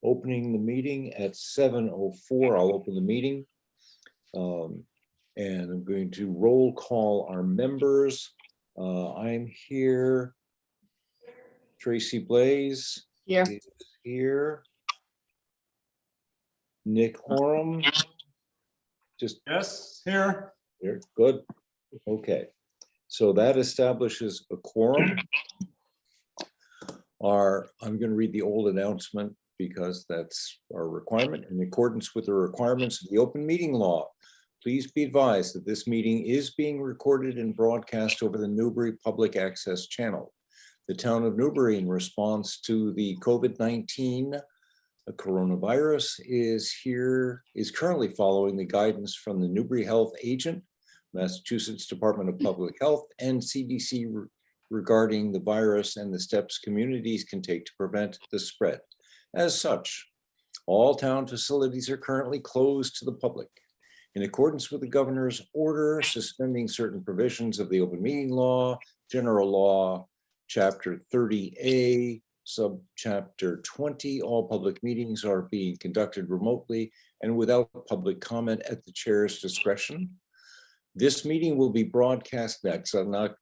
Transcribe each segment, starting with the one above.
opening the meeting at 7:04. I'll open the meeting. And I'm going to roll call our members. I'm here. Tracy Blaze Here. is here. Nick Horam. Just Yes, here. here. Good. Okay. So that establishes a quorum. I'm going to read the old announcement because that's our requirement. In accordance with the requirements of the open meeting law, please be advised that this meeting is being recorded and broadcast over the Newbury Public Access Channel. The town of Newbury, in response to the COVID-19 coronavirus, is currently following the guidance from the Newbury Health Agent, Massachusetts Department of Public Health, and CDC regarding the virus and the steps communities can take to prevent the spread. As such, all town facilities are currently closed to the public. In accordance with the governor's order suspending certain provisions of the open meeting law, general law, chapter 30A, subchapter 20, all public meetings are being conducted remotely and without public comment at the chair's discretion. This meeting will be broadcast next. I'm not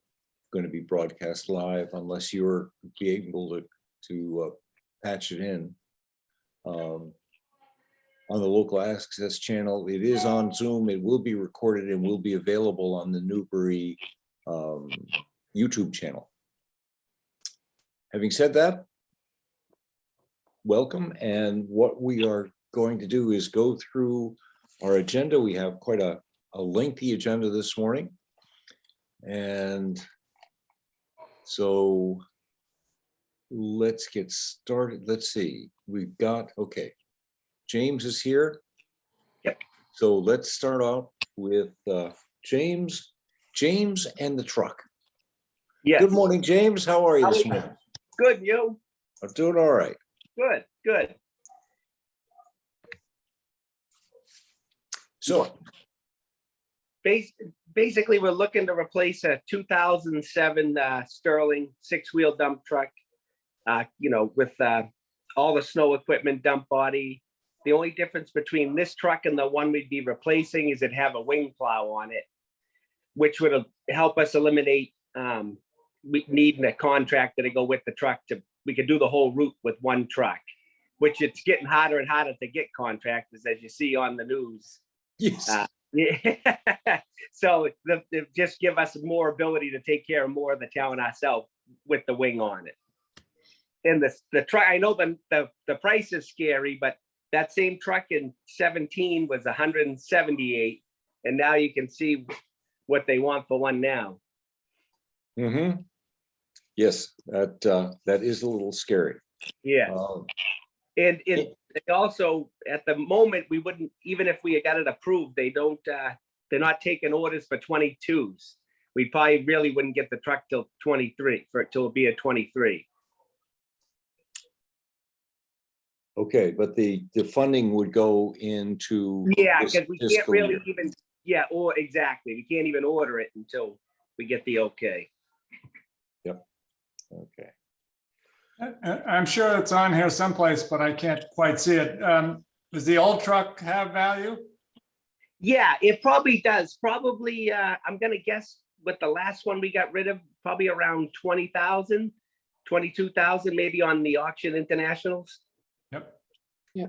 going to be broadcast live unless you're be able to patch it in. On the local access channel, it is on Zoom. It will be recorded and will be available on the Newbury YouTube channel. Having said that, welcome. And what we are going to do is go through our agenda. We have quite a lengthy agenda this morning. And so let's get started. Let's see, we've got, okay, James is here. Yep. So let's start off with James and the truck. Yes. Good morning, James. How are you this morning? Good, you? I'm doing all right. Good, good. So Basically, we're looking to replace a 2007 Sterling six-wheel dump truck, with all the snow equipment, dump body. The only difference between this truck and the one we'd be replacing is it have a wing plow on it, which would help us eliminate needing a contractor to go with the truck. We could do the whole route with one truck, which it's getting harder and harder to get contractors, as you see on the news. yes. Yeah. So they just give us more ability to take care of more of the town ourselves with the wing on it. And the truck, I know the price is scary, but that same truck in 17 was 178, and now you can see what they want for one now. Mm-hmm. Yes, that is a little scary. Yeah. And also, at the moment, we wouldn't, even if we got it approved, they're not taking orders for 22s. We probably really wouldn't get the truck till 23, till it be a 23. Okay, but the funding would go into Yeah, this because we can't fiscal really year. even, yeah, or exactly. We can't even order it until we get the okay. Okay. I'm sure it's on here someplace, but I can't quite see it. Does the old truck have value? Yeah, it probably does. Probably, I'm gonna guess with the last one we got rid of, probably around 20,000, 22,000, maybe on the auction internationals. Yep. Yeah.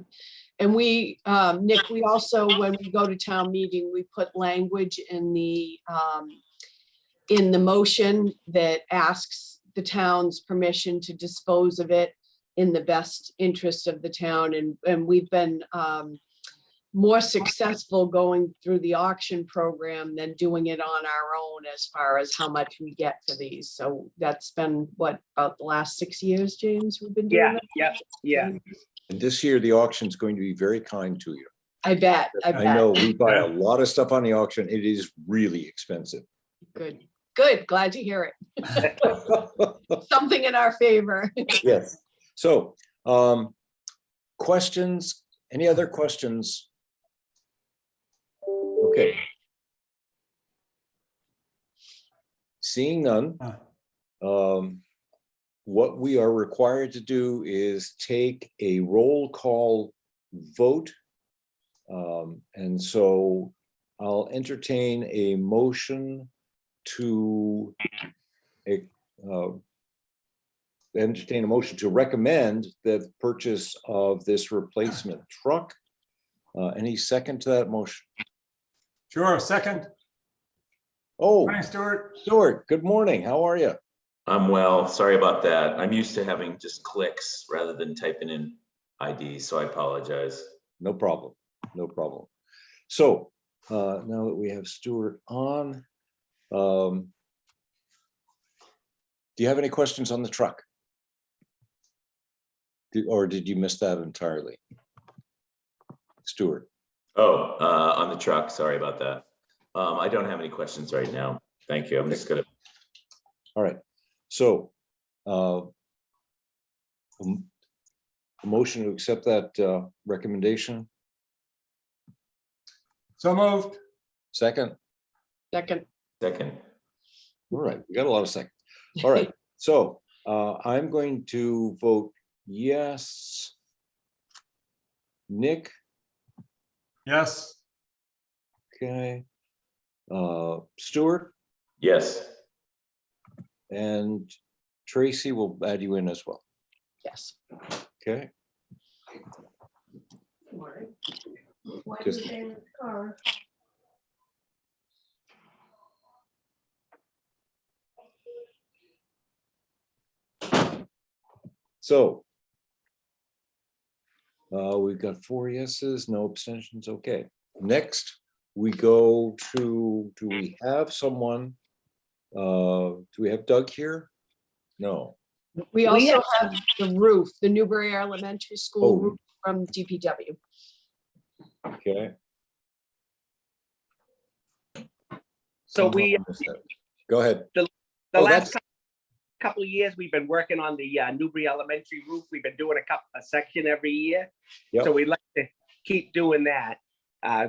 And we, Nick, we also, when we go to town meeting, we put language in the motion that asks the town's permission to dispose of it in the best interest of the town. And we've been more successful going through the auction program than doing it on our own as far as how much we get for these. So that's been what, about the last 6 years, James, we've been doing Yeah, it? yeah. And this year, the auction is going to be very kind to you. I bet. I know we buy a lot of stuff on the auction. It is really expensive. Good, good. Glad to hear it. Something in our favor. Yes. So, questions? Any other questions? Okay. Seeing none, what we are required to do is take a roll call vote. And so I'll entertain a motion to recommend the purchase of this replacement truck. Any second to that motion? Sure, second. Oh, Morning, Stuart. Stuart, good morning. How are you? I'm well. Sorry about that. I'm used to having just clicks rather than typing in IDs, so I apologize. No problem. No problem. So now that we have Stuart on, do you have any questions on the truck? Or did you miss that entirely? Stuart? Oh, on the truck. Sorry about that. I don't have any questions right now. Thank you. I'm just gonna. All right. So a motion to accept that recommendation. So moved. Second? Second, Second. All right, we got a lot of seconds. All right, so I'm going to vote yes. Nick, Yes. okay. Stuart Yes. and Tracy will add you in as well. yes. Okay, Just- so we've got 4 yeses, no abstentions. Okay, next we go to, do we have someone? Do we have Doug here? No. We also have the roof, the Newbury Elementary Oh. School roof from DPW. Okay. So we, Go ahead. the Oh, last couple of years, we've been working on the Newbury Elementary roof. We've been doing a section every year. Yep. So we'd like to keep doing that.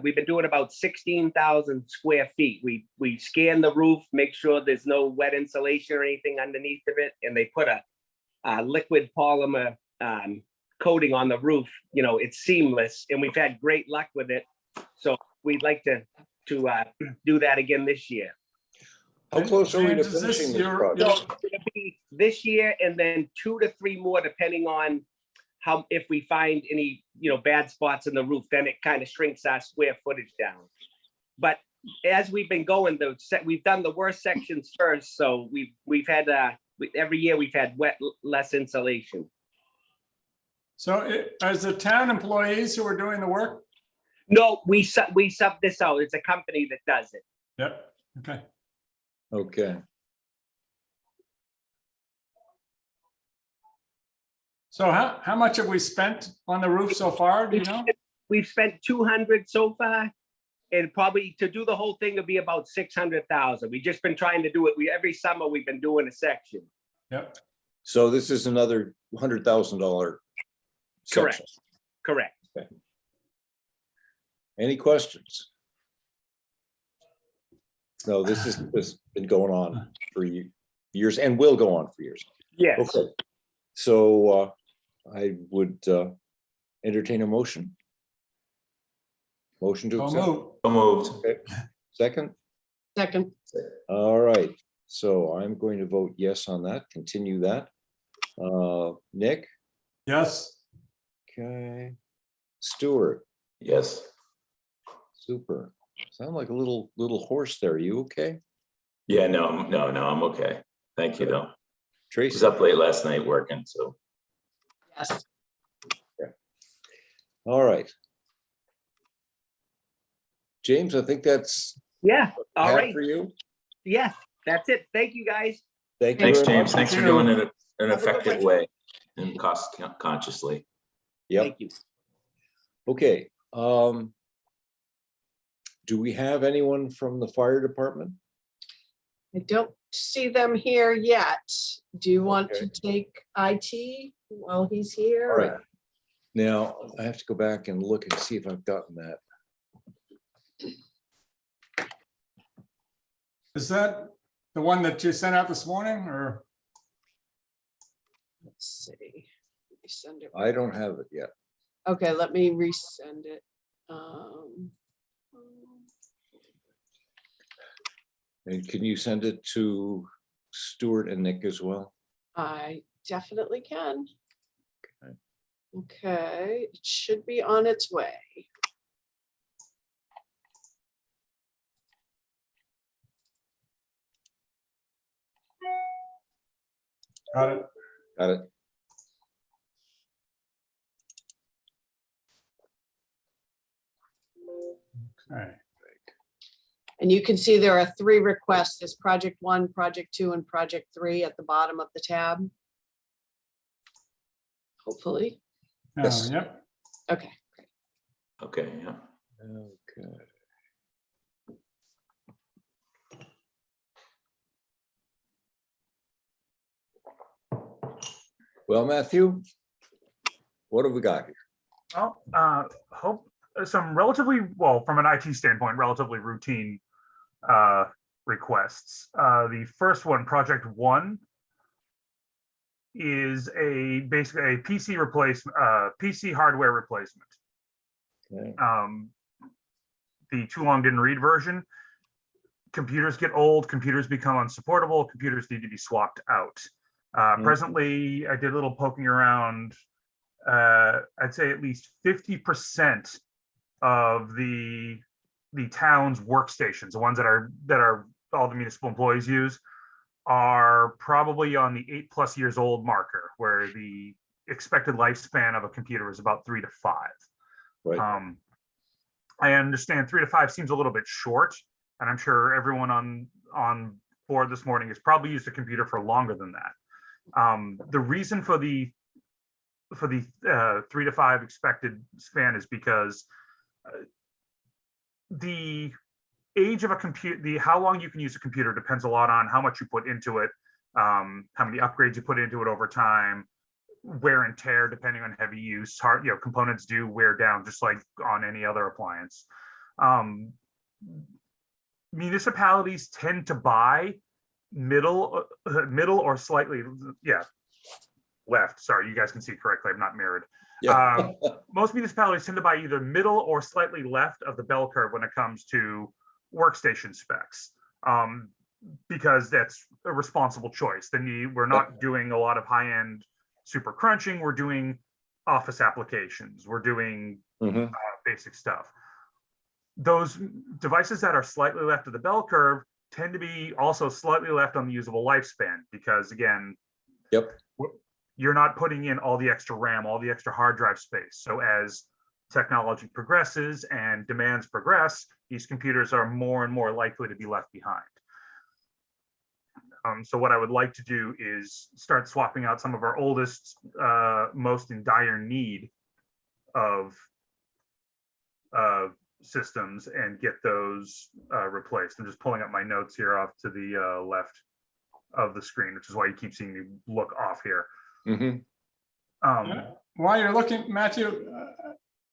We've been doing about 16,000 square feet. We scan the roof, make sure there's no wet insulation or anything underneath of it, and they put a liquid polymer coating on the roof. You know, it's seamless, and we've had great luck with it. So we'd like to do that again this year. How close are we to James, is this finishing this your- project? So it'll be this year and then 2 to 3 more, depending on how, if we find any, bad spots in the roof, then it kind of shrinks our square footage down. But as we've been going, we've done the worst sections first. So we've had, every year we've had less insulation. So as the town employees who are doing the work? No, we sub this out. It's a company that does it. Yep, okay. Okay, So how much have we spent on the roof so far, do you know? We've spent 200 so far, and probably to do the whole thing would be about 600,000. We've just been trying to do it. Every summer we've been doing a section. Yep, so this is another $100,000 Correct. section. Correct. Any questions? No, this has been going on for years and will go on for years. Yes. Okay, so I would entertain a motion. Motion to so accept. moved. So moved. Second? Second, All right, so I'm going to vote yes on that, continue that. Nick? Yes, Okay. Stuart? Yes. Super. Sound like a little hoarse there. You okay? Yeah, no, I'm okay. Thank you, though. I was Tracy? up late last night working, so. yes. All right. James, I think that's Yeah. All all right. for you. Yeah, that's it. Thank you, guys. Thank you. Thanks, very James. much. Thanks for you. doing it in an effective way and cost consciously. Yep. Thank you. Okay. Do we have anyone from the fire department? I don't see them here yet. Do you want to Okay. take IT while he's here? All right. Now, I have to go back and look and see if I've gotten that. is that the one that you sent out this morning, or? let's see. Let me send it. I don't have it yet. Okay, let me resend it. And can you send it to Stuart and Nick as well? I definitely can. Okay. Okay, it should be on its way. Got it. Got it? Okay. And you can see there are 3 requests. There's project 1, project 2, and project 3 at the bottom of the tab. Hopefully. Yes. Yep. Okay. Okay, yeah. Okay. Well, Matthew, what have we got here? Well, hope some relatively, well, from an IT standpoint, relatively routine requests. The first one, Project 1, is basically a PC replacement, PC hardware replacement. Okay. The too long didn't read version. Computers get old, computers become unsupportable, computers need to be swapped out. Presently, I did a little poking around. I'd say at least 50% of the town's workstations, the ones that are all the municipal employees use, are probably on the 8+ years old marker, where the expected lifespan of a computer is about 3 to 5. Right. I understand 3 to 5 seems a little bit short, and I'm sure everyone on board this morning has probably used a computer for longer than that. The reason for the 3 to 5 expected span is because the age of a computer, how long you can use a computer depends a lot on how much you put into it, how many upgrades you put into it over time, wear and tear depending on heavy use. Components do wear down just like on any other appliance. Municipalities tend to buy middle or slightly, left. Sorry, you guys can see correctly. I'm not mirrored. Yeah. Most municipalities tend to buy either middle or slightly left of the bell curve when it comes to workstation specs, because that's a responsible choice. We're not doing a lot of high-end super crunching. We're doing office applications. We're doing Mhm. basic stuff. Those devices that are slightly left of the bell curve tend to be also slightly left on the usable lifespan, because again, Yep. you're not putting in all the extra RAM, all the extra hard drive space. So as technology progresses and demands progress, these computers are more and more likely to be left behind. So what I would like to do is start swapping out some of our oldest, most in dire need of systems and get those replaced. I'm just pulling up my notes here off to the left of the screen, which is why you keep seeing me look off here. Mhm. While you're looking, Matthew,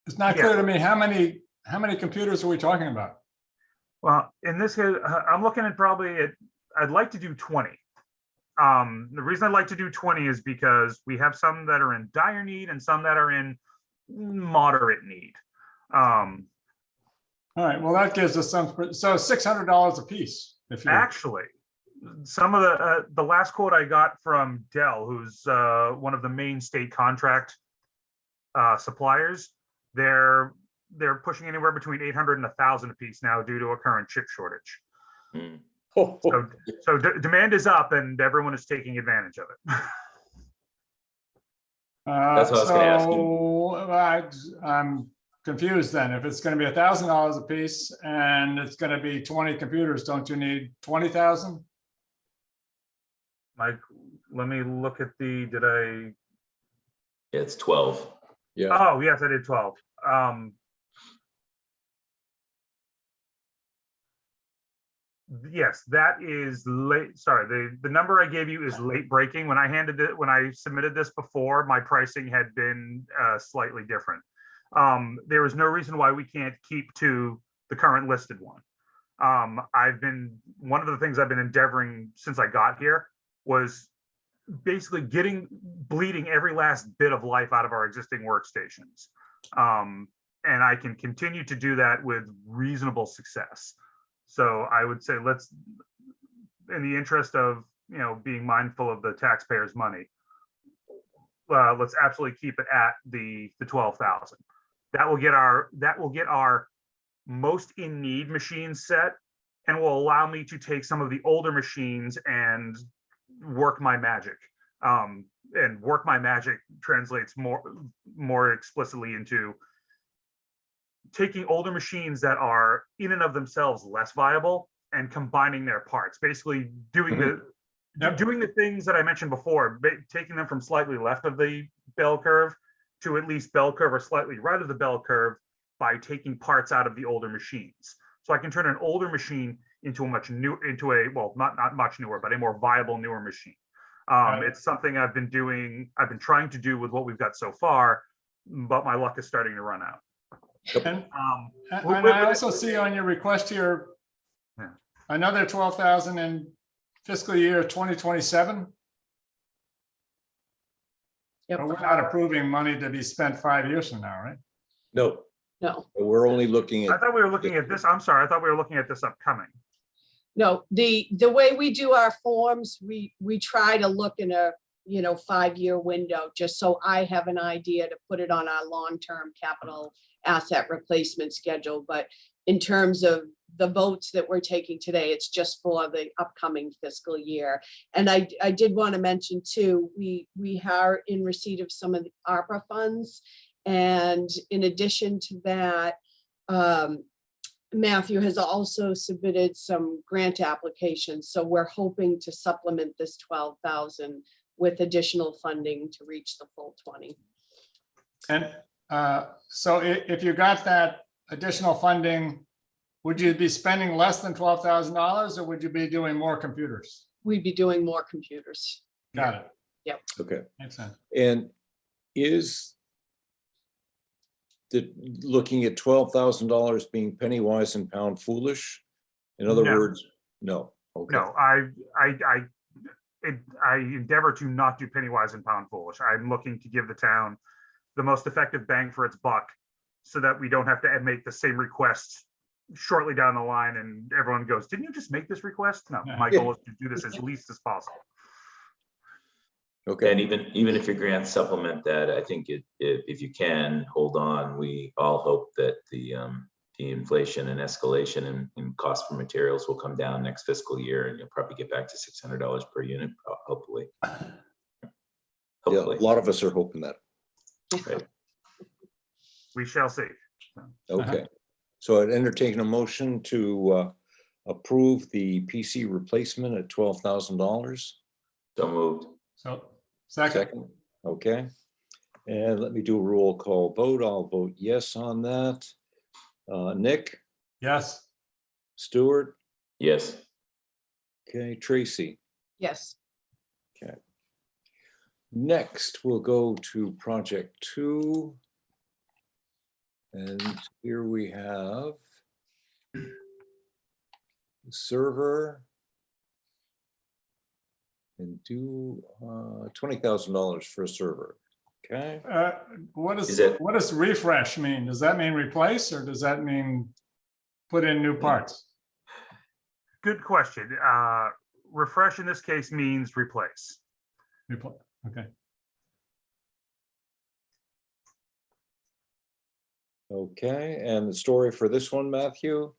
it's not clear to me how many computers are we talking about? Well, in this case, I'm looking at I'd like to do 20. The reason I'd like to do 20 is because we have some that are in dire need and some that are in moderate need. All right, well, that gives us some, so $600 a piece. If you Actually, some of the last quote I got from Dell, who's one of the main state contract suppliers, they're pushing anywhere between 800 and 1,000 a piece now due to a current chip shortage. Hmm. So demand is up and everyone is taking advantage of it. That's what I was gonna ask you. so I'm confused then. If it's going to be $1,000 a piece and it's going to be 20 computers, don't you need 20,000? Mike, let me look at It's 12. Yeah. oh, yes, I did 12. Yes, that is late. Sorry, the number I gave you is late breaking. When I submitted this before, my pricing had been slightly different. There is no reason why we can't keep to the current listed one. One of the things I've been endeavoring since I got here was basically bleeding every last bit of life out of our existing workstations. And I can continue to do that with reasonable success. So I would say let's, in the interest of, being mindful of the taxpayers' money, let's absolutely keep it at the 12,000. That will get our most in need machines set, and will allow me to take some of the older machines and work my magic. And work my magic translates more explicitly into taking older machines that are in and of themselves less viable and combining their parts, basically doing the things that I mentioned before, taking them from slightly left of the bell curve to at least bell curve or slightly right of the bell curve by taking parts out of the older machines. So I can turn an older machine into not much newer, but a more viable newer machine. It's something I've been trying to do with what we've got so far, but my luck is starting to run out. And I also see on your request here, another 12,000 in fiscal year 2027. Yep. But we're not approving money to be spent 5 years from now, right? No, No, we're only looking I at, thought we were looking at this. I'm sorry. I thought we were looking at this upcoming. no, the way we do our forms, we try to look in a, 5-year window, just so I have an idea to put it on our long-term capital asset replacement schedule. But in terms of the votes that we're taking today, it's just for the upcoming fiscal year. And I did want to mention too, we are in receipt of some of the ARPA funds. And in addition to that, Matthew has also submitted some grant applications. So we're hoping to supplement this 12,000 with additional funding to reach the full 20. And so if you got that additional funding, would you be spending less than $12,000 or would you be doing more computers? We'd be doing more computers. Got it. okay. Makes sense. And is looking at $12,000 being penny wise and pound foolish? In other No. words, no. Okay. No, I endeavor to not do penny wise and pound foolish. I'm looking to give the town the most effective bang for its buck, so that we don't have to make the same request shortly down the line and everyone goes, didn't you just make this request? No, my goal is to do this as least as possible. Okay. And even if your grants supplement that, I think if you can hold on, we all hope that the inflation and escalation in cost for materials will come down next fiscal year, and you'll probably get back to $600 per unit, hopefully. Yeah, Hopefully. a lot of us are hoping that. Right. We shall see. Okay. So I'd entertain a motion to approve the PC replacement at $12,000. So moved. So second, Second, okay. And let me do a roll call vote. I'll vote yes on that. Nick, yes. Stuart, Yes. okay, Tracy. Yes. Next, we'll go to project 2. And here we have the server and do $20,000 for a server. Okay. What Is it- what does refresh mean? Does that mean replace or does that mean put in new parts? Good question. Refresh in this case means replace. Okay. Okay, and the story for this one, Matthew?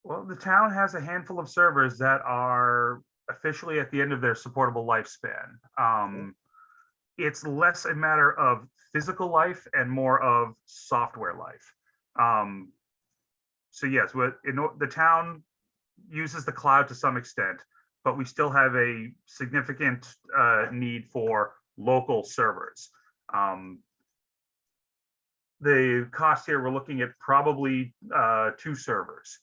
Well, the town has a handful of servers that are officially at the end of their supportable lifespan. It's less a matter of physical life and more of software life. So yes, the town uses the cloud to some extent, but we still have a significant need for local servers. The cost here, we're looking at probably 2 servers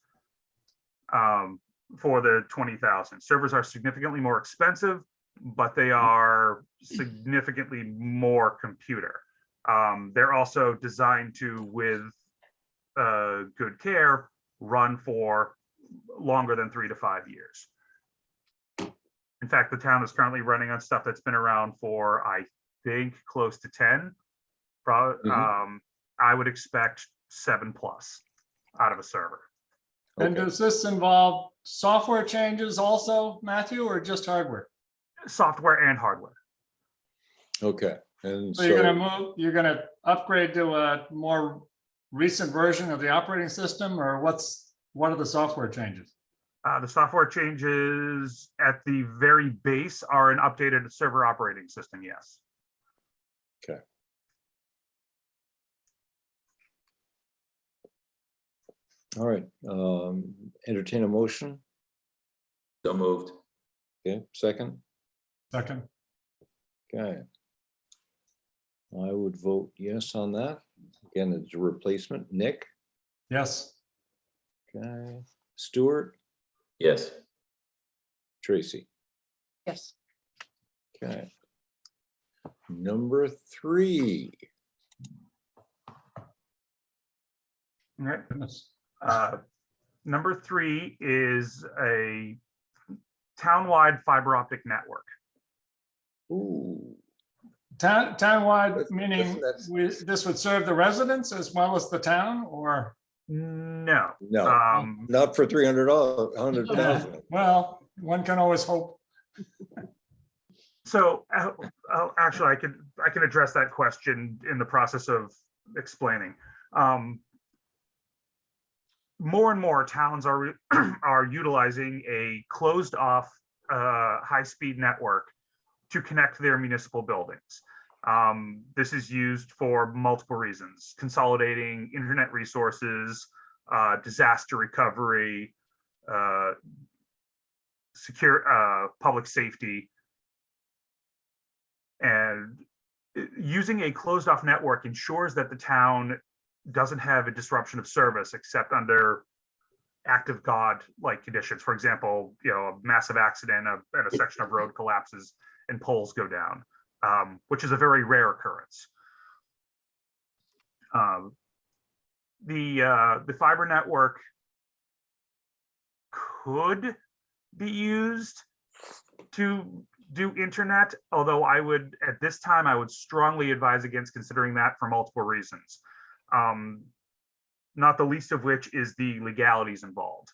for the 20,000. Servers are significantly more expensive, but they are significantly more computer. They're also designed to, with good care, run for longer than 3 to 5 years. In In fact, the town is currently running on stuff that's been around for, I think, close to 10. I would expect 7+ out of a server. And Okay. does this involve software changes also, Matthew, or just hardware? Software and hardware. Okay, and So you're gonna so, move, you're gonna upgrade to a more recent version of the operating system, or what are the software changes? The software changes at the very base are an updated server operating system, yes. all right, entertain a motion. So moved. Okay, second. Second, Okay. I would vote yes on that. Again, it's a replacement. Nick, yes. okay, Stuart, Yes. Tracy, Yes. okay. Number 3, All right. Goodness. Number 3 is a townwide fiber optic network. ooh, Townwide, That's- meaning that's- this would serve the residents as well as the town, or? No. no, not for $300, 100,000. Well, one can always hope. So actually, I can address that question in the process of explaining. More and more towns are are utilizing a closed off high-speed network to connect their municipal buildings. This is used for multiple reasons: consolidating internet resources, disaster recovery, secure public safety. And using a closed off network ensures that the town doesn't have a disruption of service except under act of God like conditions. For example, a massive accident and a section of road collapses and poles go down, which is a very rare occurrence. The fiber network could be used to do internet, although at this time, I would strongly advise against considering that for multiple reasons. Not the least of which is the legalities involved.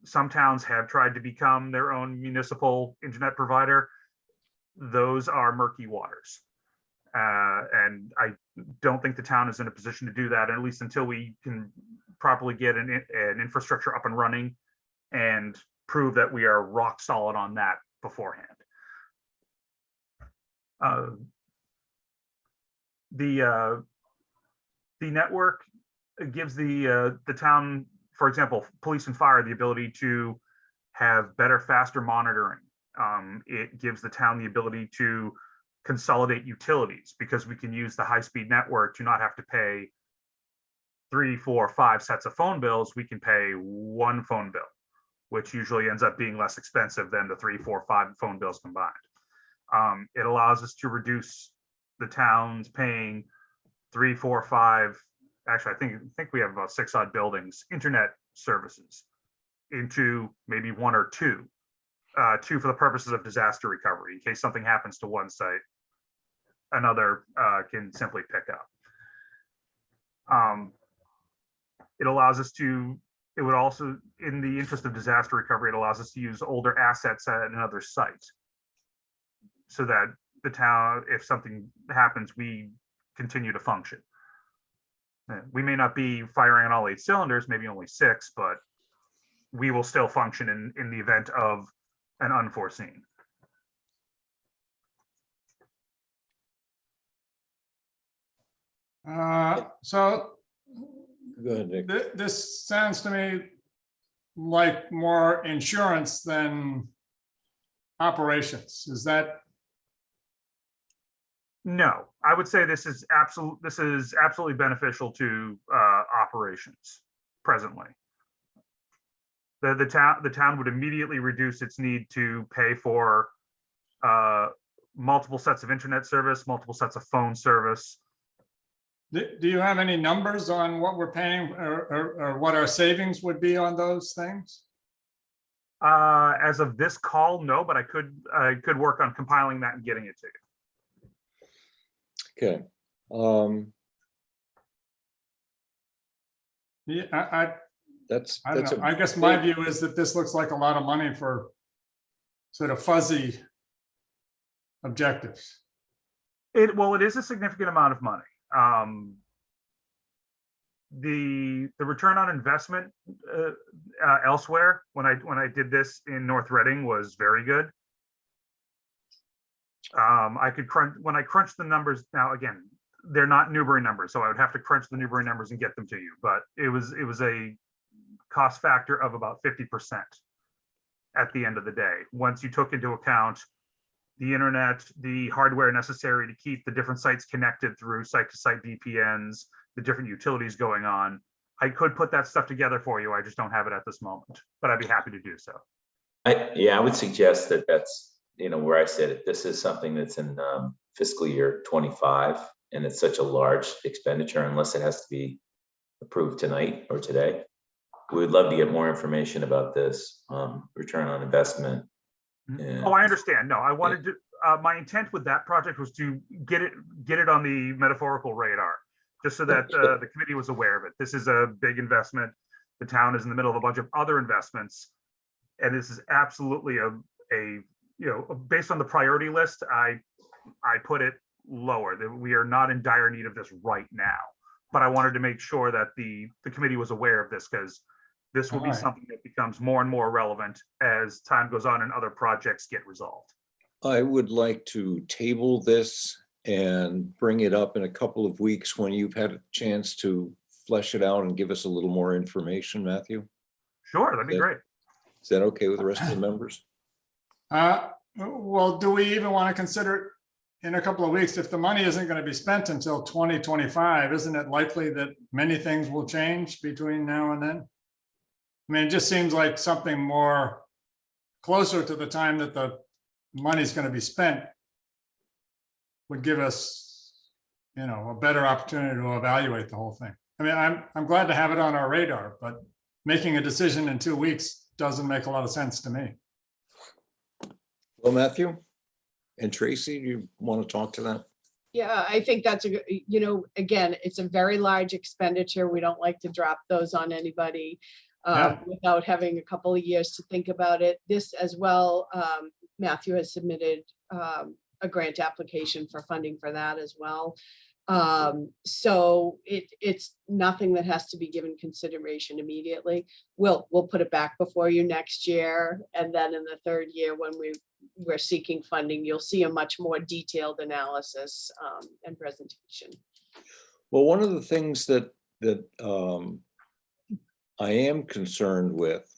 Some towns have tried to become their own municipal internet provider. Those are murky waters. And I don't think the town is in a position to do that, at least until we can properly get an infrastructure up and running and prove that we are rock solid on that beforehand. The network gives the town, for example, police and fire, the ability to have better, faster monitoring. It gives the town the ability to consolidate utilities because we can use the high-speed network to not have to pay 3, 4, 5 sets of phone bills. We can pay one phone bill, which usually ends up being less expensive than the 3, 4, 5 phone bills combined. It allows us to reduce the towns paying 3, 4, 5. Actually, I think we have about 6 odd buildings, internet services, into maybe 1 or 2, 2 for the purposes of disaster recovery. In case something happens to one site, another can simply pick up. It allows us to, it would also, in the interest of disaster recovery, it allows us to use older assets at another site so that the town, if something happens, we continue to function. We may not be firing on all 8 cylinders, maybe only 6, but we will still function in the event of an unforeseen. So Go ahead, Nick. this sounds to me like more insurance than operations. Is that? No, I would say this is absolutely beneficial to operations presently. The town would immediately reduce its need to pay for multiple sets of internet service, multiple sets of phone service. Do you have any numbers on what we're paying or what our savings would be on those things? As of this call, no, but I could work on compiling that and getting it to you. Okay. Um, Yeah, that's, I don't that's know. a I guess my big- view is that this looks like a lot of money for sort of fuzzy objectives. Well, it is a significant amount of money. The return on investment elsewhere when I did this in North Reading was very good. I could when I crunched the numbers. Now again, they're not Newbury numbers, so I would have to crunch the Newbury numbers and get them to you. But it was a cost factor of about 50% at the end of the day. Once you took into account the internet, the hardware necessary to keep the different sites connected through site-to-site VPNs, the different utilities going on. I could put that stuff together for you. I just don't have it at this moment, but I'd be happy to do so. I would suggest that that's, where I said it, this is something that's in fiscal year 25, and it's such a large expenditure unless it has to be approved tonight or today. We would love to get more information about this return on investment. Oh, I understand. No, I wanted to, my intent with that project was to get it on the metaphorical radar, just so that the committee was aware of it. This is a big investment. The town is in the middle of a bunch of other investments. And this is absolutely based on the priority list, I put it lower. That we are not in dire need of this right now. But I wanted to make sure that the committee was aware of this, because this will be Alright. something that becomes more and more relevant as time goes on and other projects get resolved. I would like to table this and bring it up in a couple of weeks when you've had a chance to flesh it out and give us a little more information, Matthew. Sure, that'd be Yeah. great. Is that okay with the rest of the members? Well, do we even want to consider it in a couple of weeks? If the money isn't going to be spent until 2025, isn't it likely that many things will change between now and then? I mean, it just seems like something more closer to the time that the money's going to be spent would give us, a better opportunity to evaluate the whole thing. I mean, I'm glad to have it on our radar, but making a decision in 2 weeks doesn't make a lot of sense to me. Well, Matthew and Tracy, do you want to talk to that? Yeah, I think that's again, it's a very large expenditure. We don't like to drop those on anybody Yeah. without having a couple of years to think about it. This as well, Matthew has submitted a grant application for funding for that as well. So it's nothing that has to be given consideration immediately. We'll put it back before you next year. And then in the third year, when we're seeking funding, you'll see a much more detailed analysis and presentation. Well, one of the things that I am concerned with,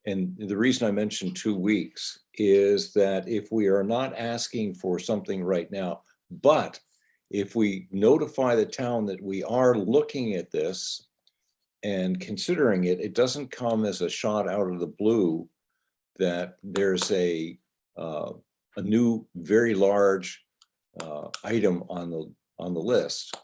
and the reason I mentioned 2 weeks, is that if we are not asking for something right now, but if we notify the town that we are looking at this and considering it, it doesn't come as a shot out of the blue that there's a new, very large item on the list.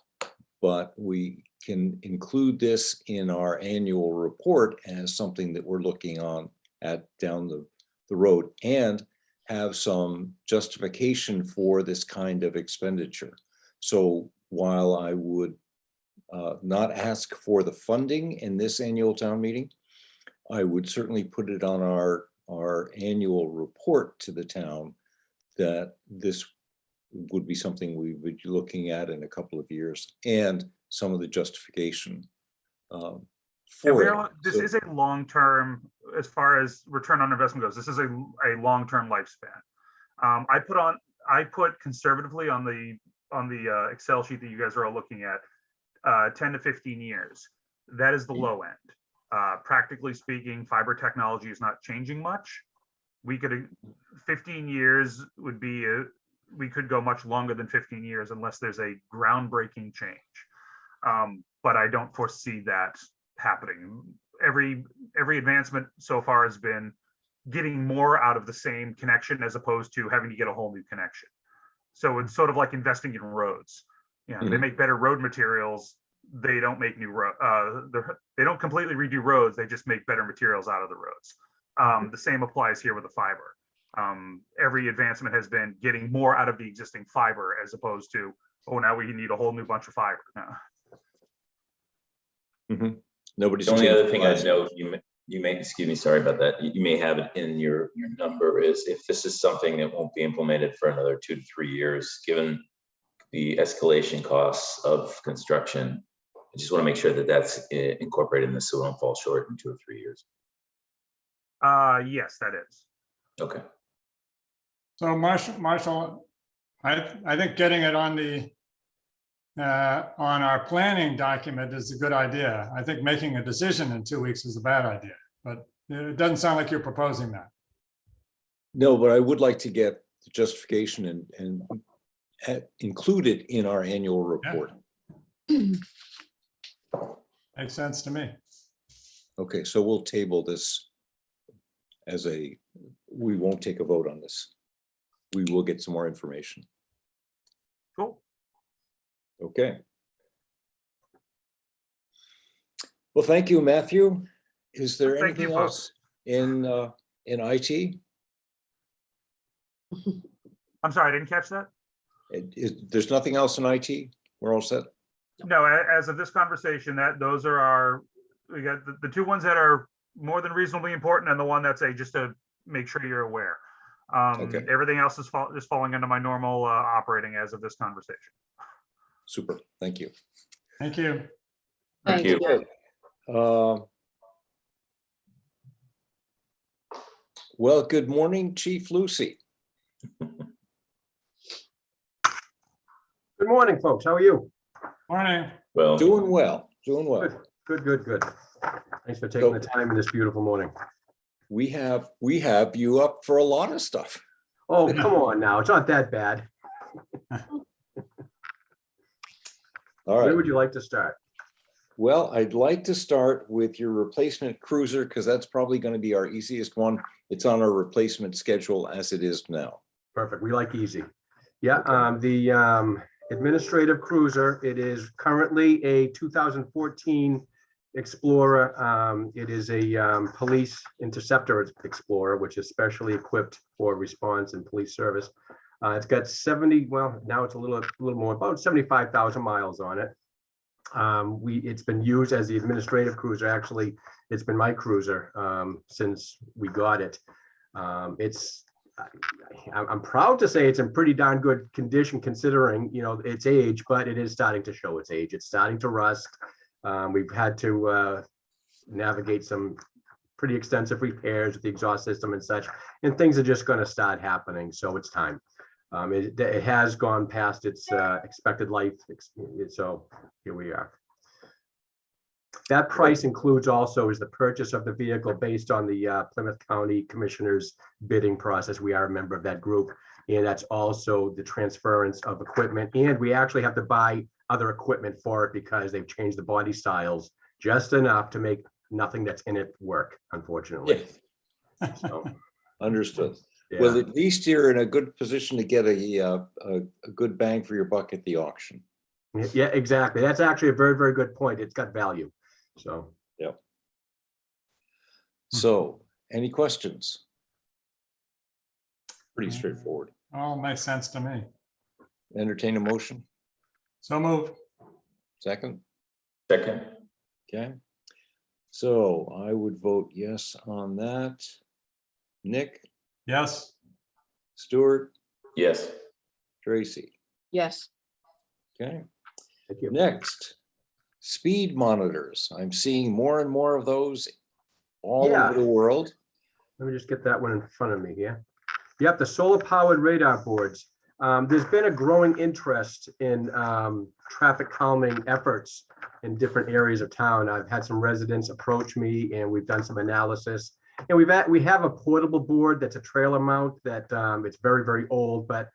But we can include this in our annual report as something that we're looking on at down the road, and have some justification for this kind of expenditure. So while I would not ask for the funding in this annual town meeting, I would certainly put it on our annual report to the town that this would be something we would be looking at in a couple of years, and some of the justification for it. This So- is a long-term, as far as return on investment goes, this is a long-term lifespan. I put conservatively on the Excel sheet that you guys are all looking at, 10 to 15 years. That is the low end. Practically speaking, fiber technology is not changing much. 15 years would be, we could go much longer than 15 years unless there's a groundbreaking change. But I don't foresee that happening. Every advancement so far has been getting more out of the same connection as opposed to having to get a whole new connection. So it's sort of like investing in roads. They make better road materials. They don't make new they don't completely redo roads. They just make better materials out of the roads. The same applies here with the fiber. Every advancement has been getting more out of the existing fiber as opposed to, oh, now we need a whole new bunch of fiber. No. Nobody's. The only changed other thing last I'd note, you may, excuse me, sorry about that. You may have it in your number is if this is something that won't be implemented for another 2 to 3 years, given the escalation costs of construction, I just want to make sure that that's incorporated in this so we don't fall short in 2 or 3 years. Yes, that is. Okay. So Marshall, I think getting it on the on our planning document is a good idea. I think making a decision in 2 weeks is a bad idea, but it doesn't sound like you're proposing that. No, but I would like to get the justification and include it in our annual report. Makes sense to me. Okay, so we'll table this as we won't take a vote on this. We will get some more information. Cool. Okay. Well, thank you, Matthew. Is there Thank you, anything else in IT? I'm sorry, I didn't catch that. There's nothing else in IT? We're all set? No, as of this conversation, those are we got the two ones that are more than reasonably important and the one that's just to make sure you're aware. Okay. Everything else is just falling under my normal operating as of this conversation. Super, thank you. Thank you. Thank Thank you. you. Well, good morning, Chief Lucy. Good morning, folks. How are you? Morning. Well, Doing well, doing well. Good. Thanks for taking the time in this beautiful morning. We have you up for a lot of stuff. Oh, come on now. It's not that bad. All Where right. would you like to start? Well, I'd like to start with your replacement cruiser because that's probably going to be our easiest one. It's on our replacement schedule as it is now. Perfect. We like easy. Yeah, the administrative cruiser, it is currently a 2014 Explorer. It is a police interceptor Explorer, which is specially equipped for response and police service. It's got 70, well, now it's a little more, about 75,000 miles on it. It's been used as the administrative cruiser. Actually, it's been my cruiser since we got it. I'm proud to say it's in pretty darn good condition considering, its age, but it is starting to show its age. It's starting to rust. We've had to navigate some pretty extensive repairs with the exhaust system and such, and things are just going to start happening. So it's time. It has gone past its expected life. So here we are. That price includes also is the purchase of the vehicle based on the Plymouth County Commissioner's bidding process. We are a member of that group. And that's also the transference of equipment. And we actually have to buy other equipment for it because they've changed the body styles just enough to make nothing that's in it work, unfortunately. Yeah. So, Understood. yeah. Well, at least you're in a good position to get a good bang for your buck at the auction. Yeah, exactly. That's actually a very, very good point. It's got value. So, So, any questions? Pretty straightforward. All makes sense to me. Entertain a motion. So move. Second. second, Okay. So I would vote yes on that. Nick, Yes. Stuart, yes. Tracy. Yes, Okay. thank you. Next, speed monitors. I'm seeing more and more of those all Yeah. over the world. Let me just get that one in front of me here. Yep, the solar powered radar boards. There's been a growing interest in traffic calming efforts in different areas of town. I've had some residents approach me and we've done some analysis. And we have a portable board that's a trailer mount that it's very, very old, but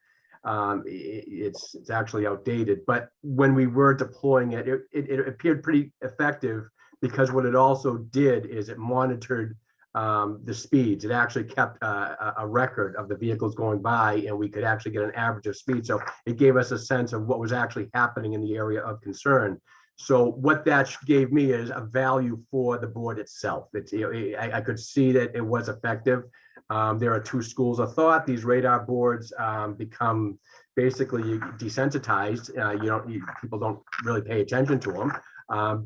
it's actually outdated. But when we were deploying it, it appeared pretty effective because what it also did is it monitored the speeds. It actually kept a record of the vehicles going by and we could actually get an average of speed. So it gave us a sense of what was actually happening in the area of concern. So what that gave me is a value for the board itself. It's, you know, I could see that it was effective. There are two schools of thought. These radar boards become basically desensitized. People don't really pay attention to them.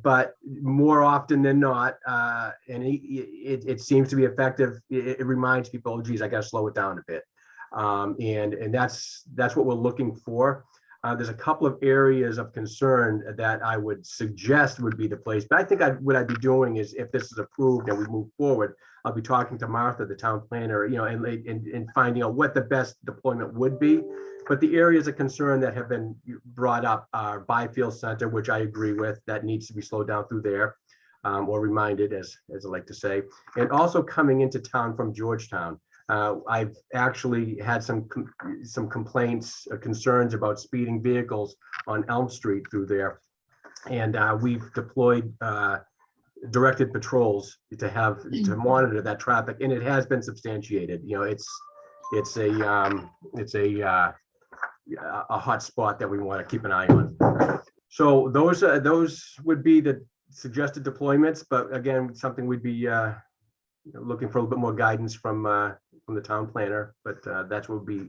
But more often than not, and it seems to be effective. It reminds people, oh, geez, I got to slow it down a bit. And that's what we're looking for. There's a couple of areas of concern that I would suggest would be the place, but I think what I'd be doing is, if this is approved and we move forward, I'll be talking to Martha, the town planner, and finding out what the best deployment would be. But the areas of concern that have been brought up are Byfield Center, which I agree with, that needs to be slowed down through there, or reminded, as I like to say, and also coming into town from Georgetown. I've actually had some complaints, concerns about speeding vehicles on Elm Street through there. And we've deployed directed patrols to monitor that traffic, and it has been substantiated. It's a hot spot that we want to keep an eye on. So those would be the suggested deployments, but again, something we'd be looking for a little bit more guidance from the town planner, but that's what would be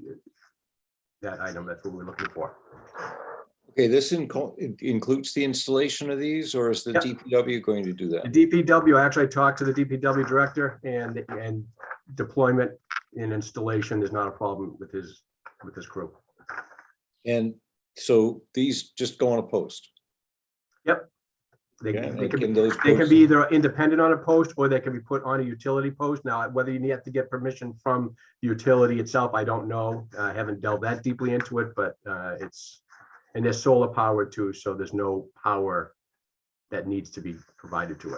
that item. That's what we're looking for. Okay, this includes the installation of these, or is the Yep. DPW going to do The that? DPW, I actually talked to the DPW director, and deployment and installation is not a problem with his crew. And so these just go on a post? Yep. They Okay, can and be can those They can posts- be either independent on a post, or they can be put on a utility post. Now, whether you have to get permission from the utility itself, I don't know. I haven't delved that deeply into it, but and they're solar powered too, so there's no power that needs to be provided to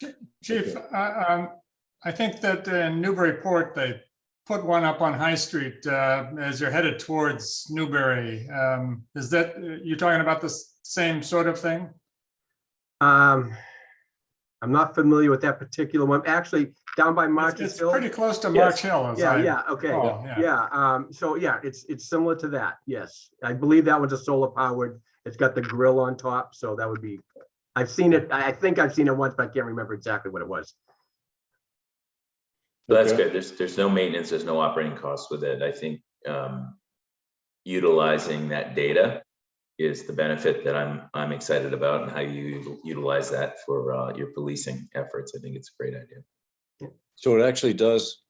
it. Chief, I think that in Newburyport, they put one up on High Street as you're headed towards Newbury. Is that, you're talking about the same sort of thing? I'm not familiar with that particular one. Actually, down by March's It's Hill. pretty close to Yes. March Hill. as I- Yeah, okay. Oh, yeah. Yeah, so yeah, it's similar to that, yes. I believe that one's a solar powered. It's got the grill on top, so that would be, I've seen it, I think I've seen it once, but I can't remember exactly what it was. So that's Okay. good. There's no maintenance, there's no operating costs with it. I think utilizing that data is the benefit that I'm excited about, and how you utilize that for your policing efforts. I think it's a great idea. So it actually does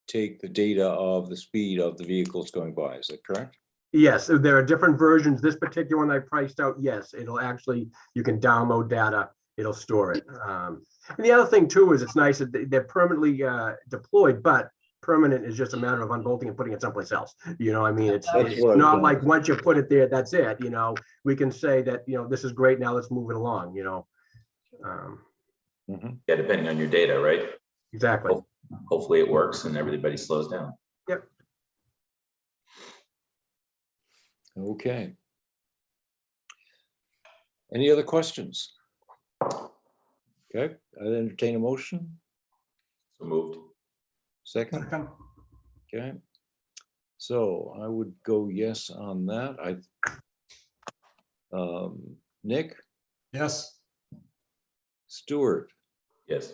take the data of the speed of the vehicles going by, is that correct? Yes, so there are different versions. This particular one I priced out, yes, it'll actually, you can download data, it'll store it. And the other thing too is it's nice that they're permanently deployed, but permanent is just a matter of unbolting and putting it someplace else. I mean, it's That's what I was not gonna like say. once you put it there, that's it, we can say that, this is great, now let's move it along. Mhm. Yeah, depending on your data, right? Exactly. Hopefully it works and everybody slows down. Okay. Any other questions? Okay, I'd entertain a motion. So moved. Second, okay. So I would go yes on that. Nick, Yes, Stuart, Yes.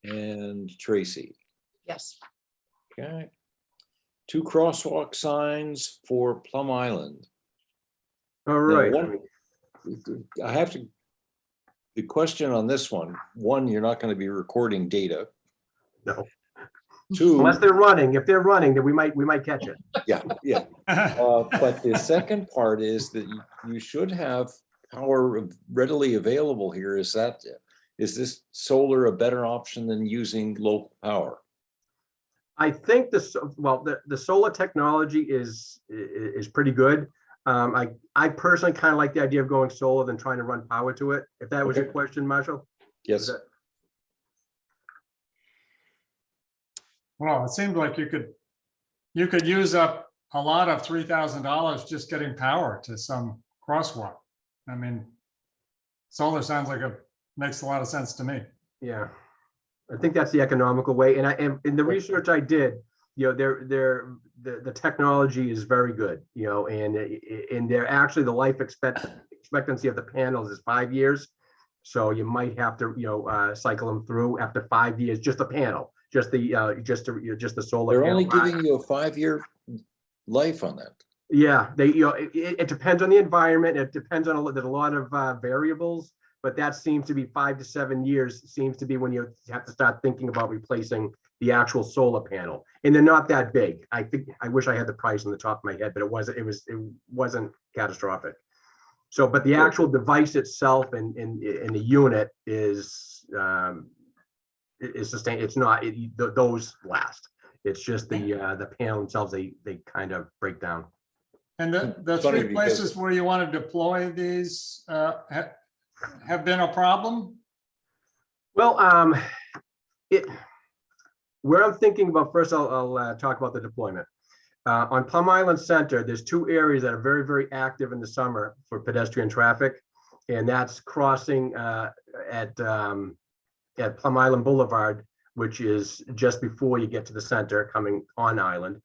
and Tracy. Yes. Okay. 2 crosswalk signs for Plum Island. All Now, right. I have to, the question on this one, you're not going to be recording data. No. 2, Unless they're running. If they're running, then we might catch it. yeah. But the second part is that you should have power readily available here. Is this solar a better option than using local power? I think the solar technology is pretty good. I personally kind of like the idea of going solar than trying to run power to it. If that was your Okay. question, Marshall? Yes. well, it seemed like you could use up a lot of $3,000 just getting power to some crosswalk. I mean, solar sounds like makes a lot of sense to me. Yeah. I think that's the economical way. And in the research I did, you know, the technology is very good, you know, and they're actually, the life expectancy of the panels is 5 years. So you might have to, you know, cycle them through after 5 years, just the panel, just the solar. They're panel. only giving you a 5-year life on that. Yeah, you know, it depends on the environment. It depends on there's a lot of variables, but that seems to be 5 to 7 years seems to be when you have to start thinking about replacing the actual solar panel. And they're not that big. I think, I wish I had the price on the top of my head, but it wasn't catastrophic. So, but the Sure. actual device itself and the unit is sustained. It's not, those last. It's just the panel themselves, they kind of break down. And the It's funny three because- places where you want to deploy these have been a problem? Well, where I'm thinking about, first I'll talk about the deployment. On Plum Island Center, there's 2 areas that are very, very active in the summer for pedestrian traffic. And that's crossing at Plum Island Boulevard, which is just before you get to the center coming on island.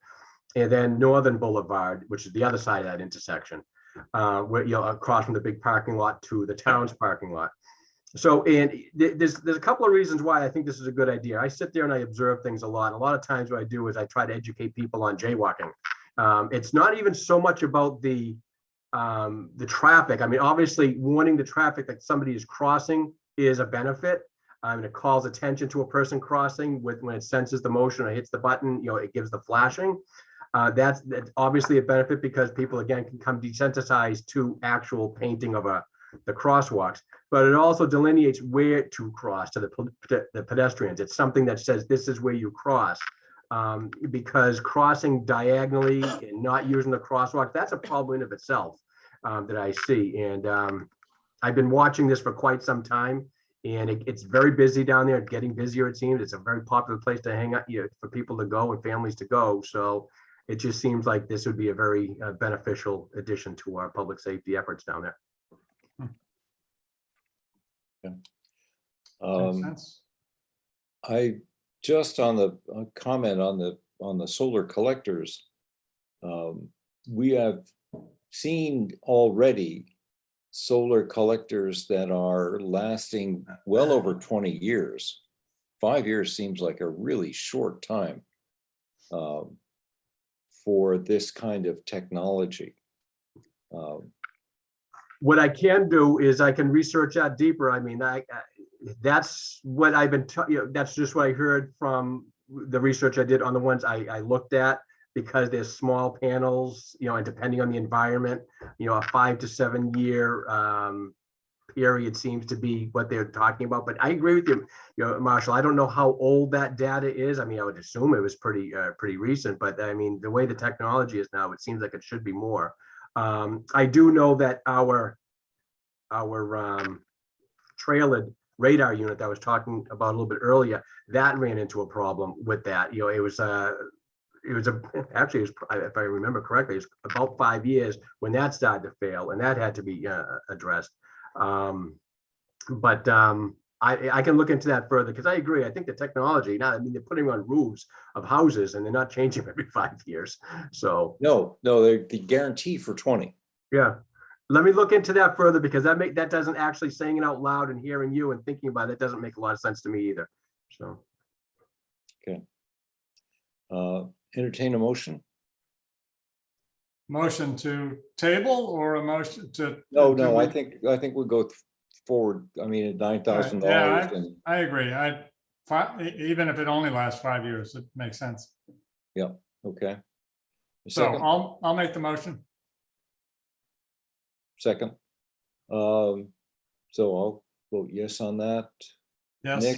And then Northern Boulevard, which is the other side of that intersection, where you're across from the big parking lot to the town's parking lot. So, and there's a couple of reasons why I think this is a good idea. I sit there and I observe things a lot. A lot of times what I do is I try to educate people on jaywalking. It's not even so much about the traffic. I mean, obviously warning the traffic that somebody is crossing is a benefit. And it calls attention to a person crossing when it senses the motion or hits the button, you know, it gives the flashing. That's obviously a benefit because people, again, can come desensitized to actual painting of the crosswalks, but it also delineates where to cross to the pedestrians. It's something that says this is where you cross, because crossing diagonally and not using the crosswalk, that's a problem in of itself that I see. And I've been watching this for quite some time, and it's very busy down there, getting busier, it seems. It's a very popular place to hang out, you know, for people to go and families to go. So it just seems like this would be a very beneficial addition to our public safety efforts down there. Makes sense. I just on the comment on the solar collectors, we have seen already solar collectors that are lasting well over 20 years. 5 years seems like a really short time for this kind of technology. What I can do is I can research that deeper. I mean, that's what I've been, you know, that's just what I heard from the research I did on the ones I looked at, because there's small panels, you know, and depending on the environment, you know, a 5 to 7 year period seems to be what they're talking about. But I agree with you, you know, Marshall. I don't know how old that data is. I mean, I would assume it was pretty recent, but I mean, the way the technology is now, it seems like it should be more. I do know that our trailered radar unit that I was talking about a little bit earlier, that ran into a problem with that. You know, it was actually, if I remember correctly, it was about 5 years when that started to fail, and that had to be addressed. I can look into that further, because I agree. I think the technology now, I mean, they're putting on roofs of houses and they're not changing every 5 years. So No, they're the guarantee for 20. yeah, let me look into that further, because that doesn't actually, saying it out loud and hearing you and thinking about it doesn't make a lot of sense to me either. So Entertain a motion? Motion to table or a motion to? No, I think we'll go forward. I mean, at $9,000 Yeah, and I agree. Even if it only lasts 5 years, it makes sense. okay. A So second? I'll make the motion. Second. So I'll vote yes on that. Yes. Nick?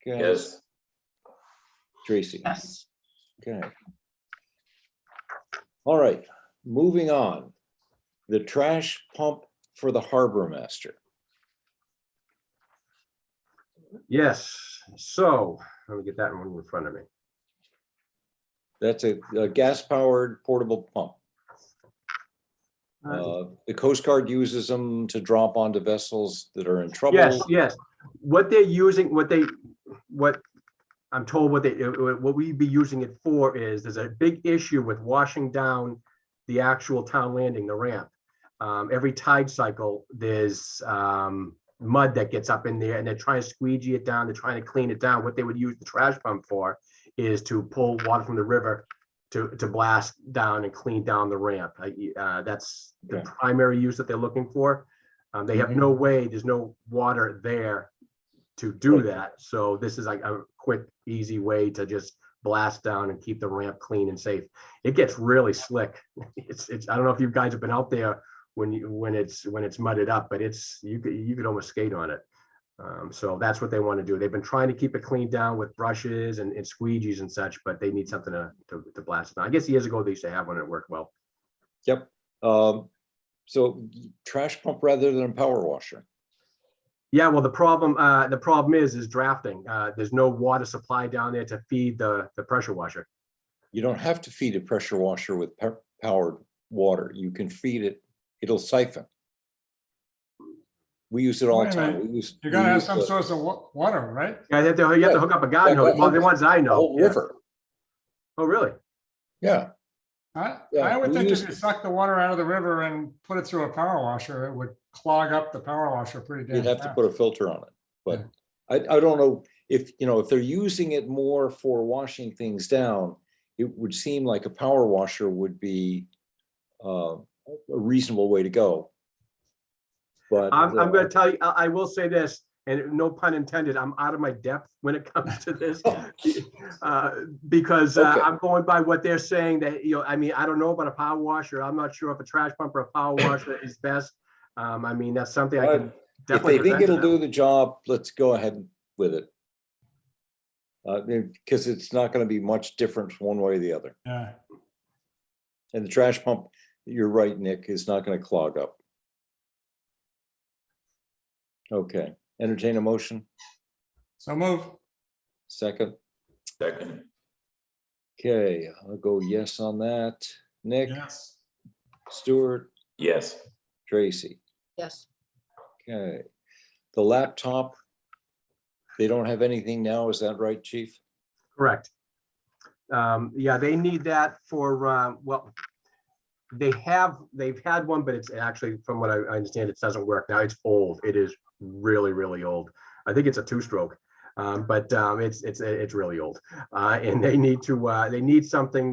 Okay. Yes, Tracy? Yes. Okay. All right, moving on. The trash pump for the harbor master. yes, so let me get that one in front of me. That's a gas-powered portable pump. The Coast Guard uses them to drop onto vessels that are in trouble. Yes, yes. What they're using, what I'm told what we'd be using it for is, there's a big issue with washing down the actual town landing, the ramp. Every tide cycle, there's mud that gets up in there, and they're trying to squeegee it down, they're trying to clean it down. What they would use the trash pump for is to pull water from the river to blast down and clean down the ramp. That's the Yeah. primary use that they're looking for. They have no way, there's no water there to do Right. that. So this is like a quick, easy way to just blast down and keep the ramp clean and safe. It gets really slick. It's, I don't know if you guys have been out there when it's mudded up, but you could almost skate on it. So that's what they want to do. They've been trying to keep it cleaned down with brushes and squeegees and such, but they need something to blast it down. I guess years ago they used to have one that worked well. Yep. So trash pump rather than a power washer. Yeah, well, the problem is drafting. There's no water supply down there to feed the pressure washer. You don't have to feed a pressure washer with powered water. You can feed it, it'll siphon. We use it all the Wait a time. minute. We use. You're gonna we have use some the source of water, right? Yeah, you have to hook up a garden hose. Well, the ones I know. whole Yeah. river. Oh, really? Yeah, Yeah, I would we think if use- you suck the water out of the river and put it through a power washer, it would clog up the power washer pretty damn you'd have to fast. put a filter on it, but I don't know if, if they're using it more for washing things down, it would seem like a power washer would be a reasonable way to go. But I'm going to tell you, I will say this, and no pun intended, I'm out of my depth when it comes to this. Because Okay. I'm going by what they're saying that, I mean, I don't know about a power washer. I'm not sure if a trash pump or a power washer is best. I mean, that's something I can If definitely they think present to it'll do them. the job, let's go ahead with it. Because it's not going to be much different one way or the other. Yeah, And the trash pump, you're right, Nick, is not going to clog up. Okay, entertain a motion, so move. second. Second, Okay, I'll go yes on that. Nick, Yes. Stuart, yes. Tracy. Yes. Okay, the laptop, they don't have anything now, is that right, chief? Correct. Yeah, they need that for, well, they've had one, but it's actually, from what I understand, it doesn't work now. It's old. It is really, really old. I think it's a two-stroke, but it's really old. And they need something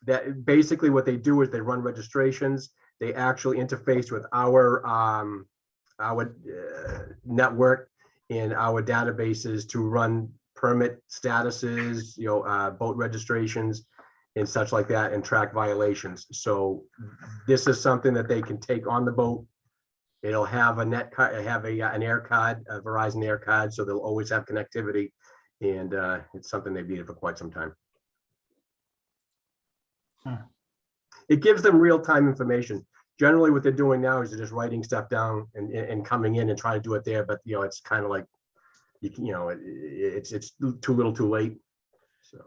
that basically what they do is they run registrations. They actually interface with our network and our databases to run permit statuses, boat registrations and such like that, and track violations. So this is something that they can take on the boat. It'll have a net card, have an air card, a Verizon air card, so they'll always have connectivity. And it's something they've needed for quite some time. Huh. It gives them real-time information. Generally, what they're doing now is they're just writing stuff down and coming in and trying to do it there, but it's kind of like, it's too little too late, so.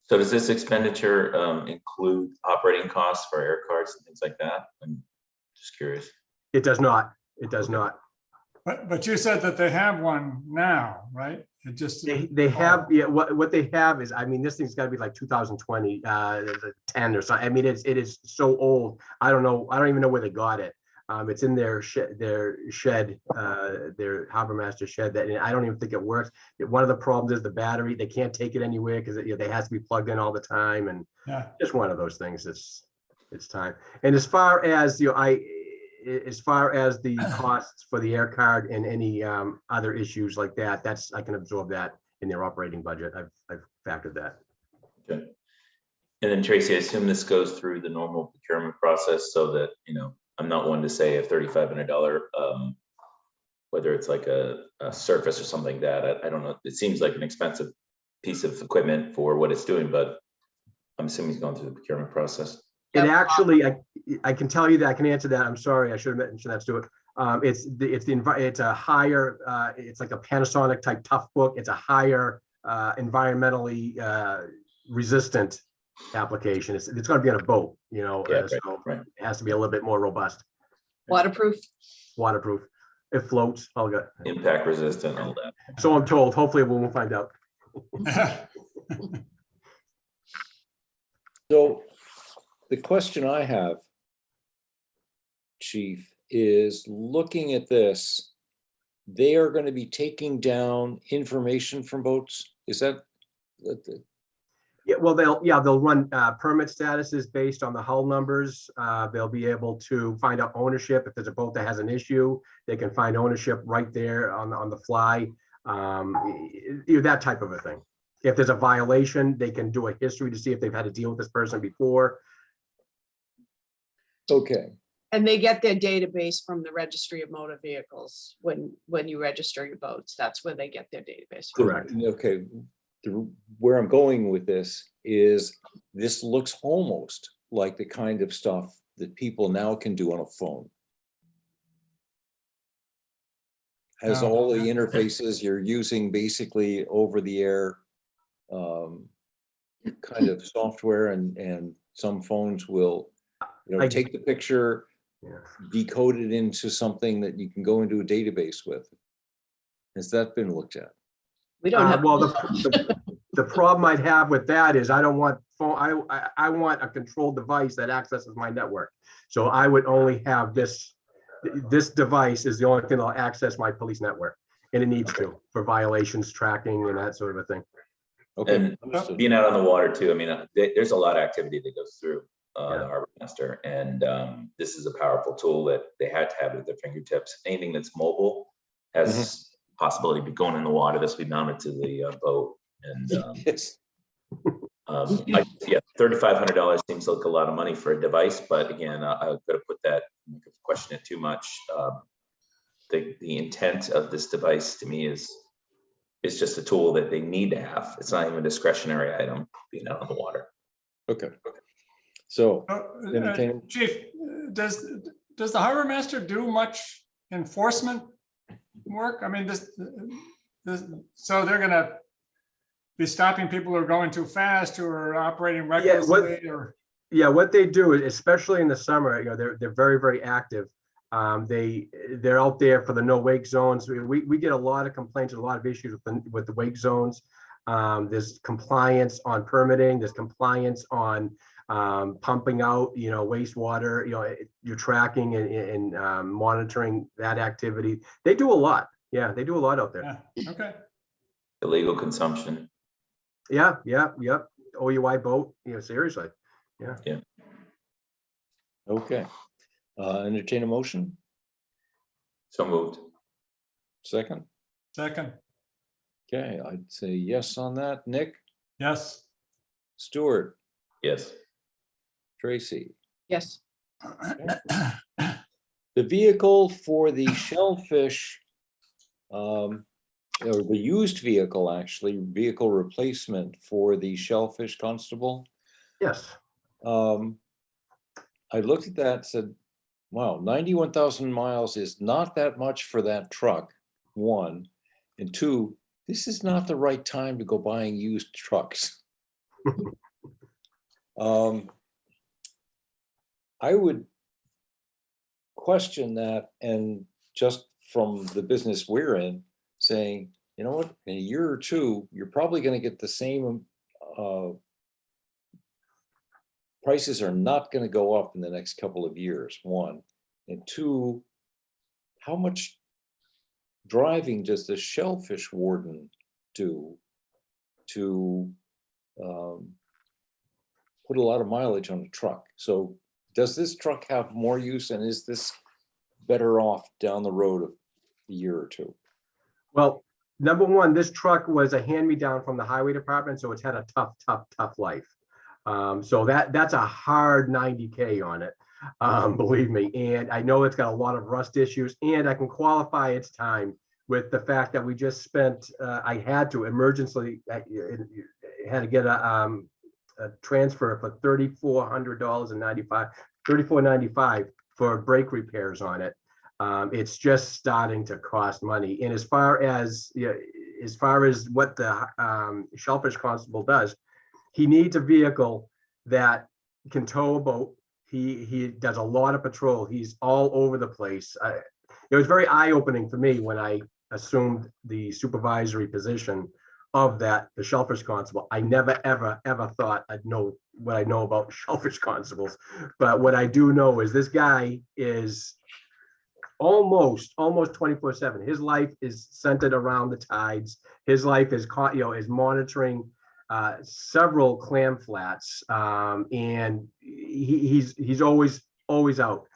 So does this expenditure include operating costs for air cards and things like that? I'm just curious. It does not. It does not. But you said that they have one now, right? It just. They have, yeah, what they have is, I mean, this thing's gotta be like 2020, 10 or something. I mean, it is so old. I don't know. I don't even know where they got it. It's in their shed, their harbor master shed, that, and I don't even think it works. One of the problems is the battery. They can't take it anywhere because it has to be plugged in all the time, and Yeah, just one of those things. It's time. And as far as as far as the costs for the air card and any other issues like that, I can absorb that in their operating budget. I've factored that. Okay. And then Tracy, I assume this goes through the normal procurement process so that, I'm not one to say a $3,500, whether it's like a surface or something like that. I don't know. It seems like an expensive piece of equipment for what it's doing, but I'm assuming it's going through the procurement process. It Yep. actually, I can tell you that, I can answer that. I'm sorry, I should have mentioned that, Stuart. It's a higher, it's like a Panasonic type tough book. It's a higher environmentally resistant application. It's going to be on a boat, Yeah, so right. it has to be a little bit more robust, Waterproof? waterproof. It floats. I'll get, Impact resistant, all that. so I'm told. Hopefully we'll find out. So the question I have, Chief, is looking at this, they are going to be taking down information from boats? Is that? Yeah, well, they'll run permit statuses based on the hull numbers. They'll be able to find out ownership. If there's a boat that has an issue, they can find ownership right there on the fly. That type of a thing. If there's a violation, they can do a history to see if they've had to deal with this person before. Okay, And they get their database from the Registry of Motor Vehicles when you register your boats. That's where they get their database. from. Correct. okay. Where I'm going with this is, this looks almost like the kind of stuff that people now can do on a phone. Has Oh, all the okay. interfaces you're using basically over the air kind of software, and some phones will, I- take the picture, Yeah. decode it into something that you can go into a database with. Has that been looked at? We don't have. Well, the problem I'd have with that is I don't want phone, I want a controlled device that accesses my network. So I would only have this device is the only thing that'll access my police network. And it needs to, for violations, tracking and that sort of a thing. Okay, And understood. being out on the water too, I mean, there's a lot of activity that goes through Yeah. the harbor master, and this is a powerful tool that they had to have at their fingertips. Anything that's mobile has possibility of going in the water. This will be mounted to the boat, and Yes. yeah, $3,500 seems like a lot of money for a device, but again, I've got to put that, question it too much. The intent of this device to me is just a tool that they need to have. It's not even a discretionary item being out on the water. Okay. So, Uh, Entertain- Chief, does the harbor master do much enforcement work? I mean, so they're gonna be stopping people who are going too fast, who are operating recklessly, or? Yeah, what they do, especially in the summer, they're very, very active. They're out there for the no wake zones. We get a lot of complaints, and a lot of issues with the wake zones. There's compliance on permitting, there's compliance on pumping out, wastewater, you're tracking and monitoring that activity. They do a lot. Yeah, they do a lot out there. Yeah, okay. Illegal consumption. Yeah, yep. OUI boat, seriously. okay. Entertain a motion, So moved. second? Second, Okay, I'd say yes on that. Nick, yes. Stuart, Yes. Tracy. Yes. The vehicle for the shellfish, or the used vehicle, actually, vehicle replacement for the shellfish constable. Yes. I looked at that, said, wow, 91,000 miles is not that much for that truck, one. And two, this is not the right time to go buying used trucks. I would question that, and just from the business we're in, saying, you know what, in a year or two, you're probably going to get the same, prices are not going to go up in the next couple of years, one. And two, how much driving does the shellfish warden do to put a lot of mileage on a truck? So does this truck have more use, and is this better off down the road of a year or two? Well, number one, this truck was a hand-me-down from the highway department, so it's had a tough life. So that's a hard 90K on it, believe me. And I know it's got a lot of rust issues, and I can qualify its time with the fact that we just spent, I had to emergency, had to get a transfer for $3,495 for brake repairs on it. It's just starting to cost money. And as far as what the shellfish constable does, he needs a vehicle that can tow a boat. He does a lot of patrol. He's all over the place. it was very eye-opening for me when I assumed the supervisory position of that, the shellfish constable. I never, ever, ever thought I'd know what I know about shellfish constables. But what I do know is this guy is almost 24/7. His life is centered around the tides. His life is caught, is monitoring several clam flats, and he's always out.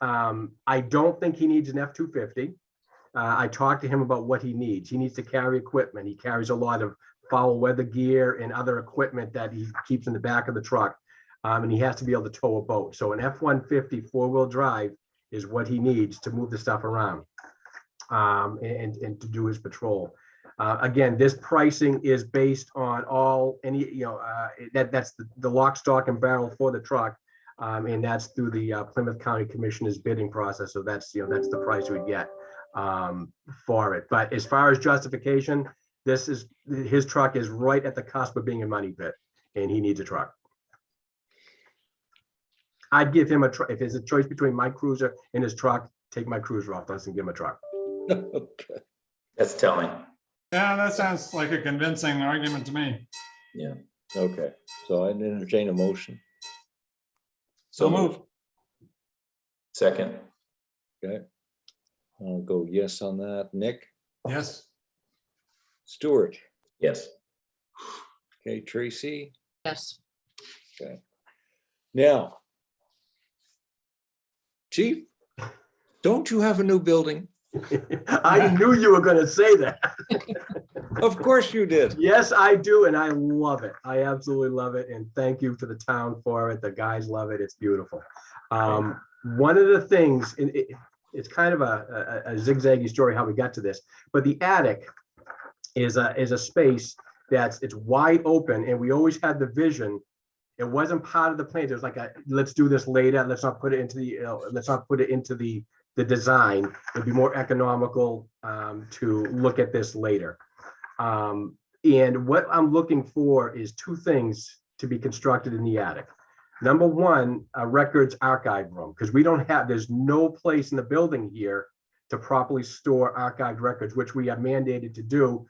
I don't think he needs an F-250. I talked to him about what he needs. He needs to carry equipment. He carries a lot of foul weather gear and other equipment that he keeps in the back of the truck. And he has to be able to tow a boat. So an F-150 four-wheel drive is what he needs to move the stuff around and to do his patrol. Again, this pricing is based on that's the lock, stock, and barrel for the truck. And that's through the Plymouth County Commissioner's bidding process. So that's the price we get for it. But as far as justification, his truck is right at the cusp of being a money pit, and he needs a truck. I'd give him a truck. If there's a choice between my cruiser and his truck, take my cruiser off. Let's give him a truck. Okay. That's telling. Yeah, that sounds like a convincing argument to me. Yeah. Okay, so I'd entertain a motion. So move. Second. Okay. I'll go yes on that. Nick, Yes. Stuart, Yes. okay, Tracy. Yes. Now, Chief, don't you have a new building? I knew you were going to say that. Of course you did. Yes, I do, and I love it. I absolutely love it, and thank you to the town for it. The guys love it. It's beautiful. One of the things, and it's kind of a zigzaggy story how we got to this, but the attic is a space it's wide open, and we always had the vision. It wasn't part of the plans. It was like let's do this later. Let's not put it into the design. It'd be more economical to look at this later. And what I'm looking for is two things to be constructed in the attic. Number one, a records archive room, because there's no place in the building here to properly store archived records, which we are mandated to do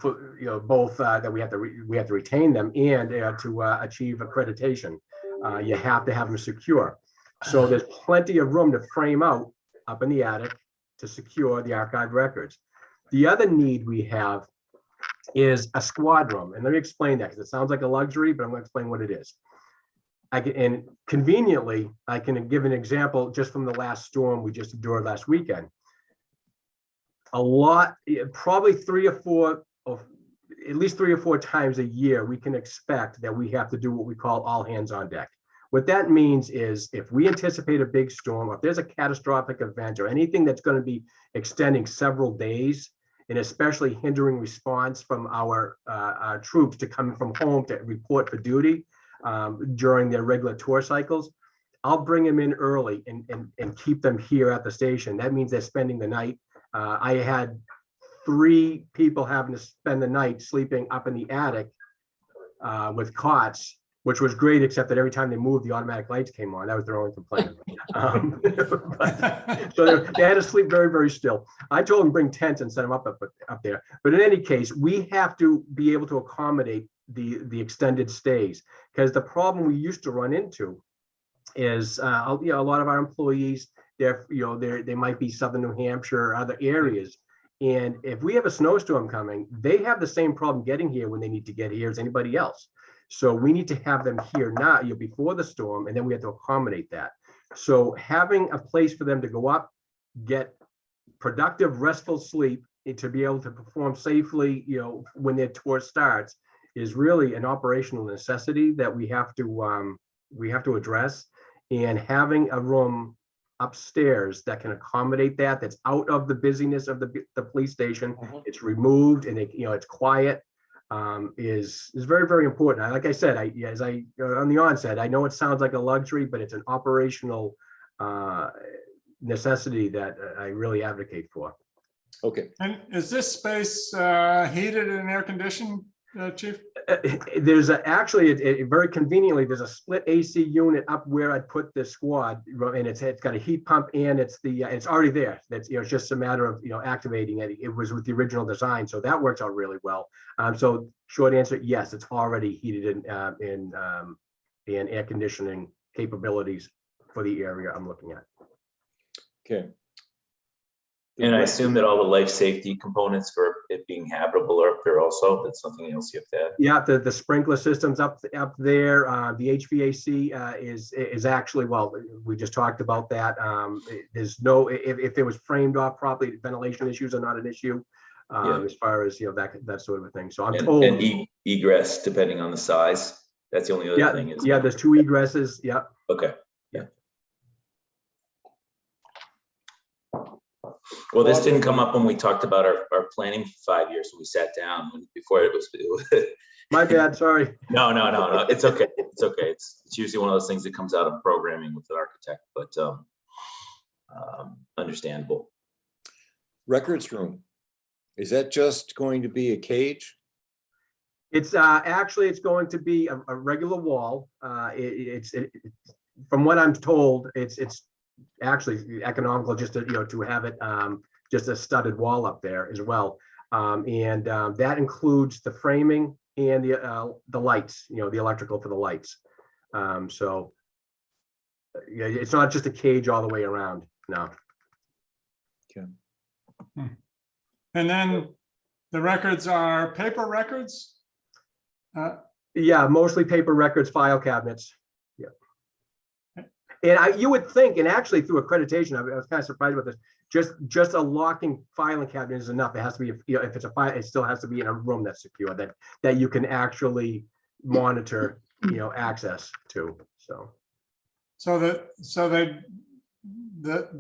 for, both that we have to retain them and to achieve accreditation. You have to have them secure. So there's plenty of room to frame out up in the attic to secure the archived records. The other need we have is a squad room. And let me explain that, because it sounds like a luxury, but I'm going to explain what it is. And conveniently, I can give an example just from the last storm we just endured last weekend. Probably at least three or four times a year, we can expect that we have to do what we call all hands on deck. What that means is if we anticipate a big storm, or if there's a catastrophic event or anything that's going to be extending several days, and especially hindering response from our troops to come from home to report for duty during their regular tour cycles, I'll bring them in early and keep them here at the station. That means they're spending the night. I had 3 people having to spend the night sleeping up in the attic with cots, which was great, except that every time they moved, the automatic lights came on. That was their only complaint. So they had to sleep very, very still. I told them bring tents and set them up there. But in any case, we have to be able to accommodate the extended stays, because the problem we used to run into is a lot of our employees, they might be Southern New Hampshire or other areas. And if we have a snowstorm coming, they have the same problem getting here when they need to get here as anybody else. So we need to have them here now, before the storm, and then we have to accommodate that. So having a place for them to go up, get productive, restful sleep, and to be able to perform safely, when their tour starts, is really an operational necessity that we have to address. And having a room upstairs that can accommodate that's out of the busyness of the police station, it's removed, and it's quiet, is very, very important. Like I said, as I on the onset, I know it sounds like a luxury, but it's an operational necessity that I really advocate for. Okay, And is this space heated and air conditioned Chief? There's actually, very conveniently, there's a split AC unit up where I'd put the squad, and it's got a heat pump and it's already there. That's, it's just a matter of, activating it. It was with the original design, so that works out really well. So short answer, yes, it's already heated in air conditioning capabilities for the area I'm looking at. Okay. And I assume that all the life safety components for it being habitable are up there also. That's something else you have to add. Yeah, the sprinkler system's up there. The HVAC is actually, well, we just talked about that. There's no, if it was framed off properly, ventilation issues are not an issue. Yeah. As far as, that sort of a thing. So I'm And told, egress, depending on the size. That's the only other thing. Isn't yeah, it? there's 2 egresses. Yeah. Okay. Yeah. Well, this didn't come up when we talked about our planning for 5 years. When we sat down before it was. My bad, sorry. No. It's okay. It's okay. It's usually one of those things that comes out of programming with an architect, but understandable. Records room. Is that just going to be a cage? It's actually, it's going to be a regular wall. From what I'm told, it's actually economical just to have it just a studded wall up there as well. And that includes the framing and the lights, the electrical for the lights. So yeah, it's not just a cage all the way around. No. And then the records are paper records? Yeah, mostly paper records, file cabinets. Yeah. And you would think, and actually through accreditation, I was kind of surprised with this, just a locking filing cabinet is enough. It has to be, if it's a file, it still has to be in a room that's secure, that you can actually monitor, access to, so. So the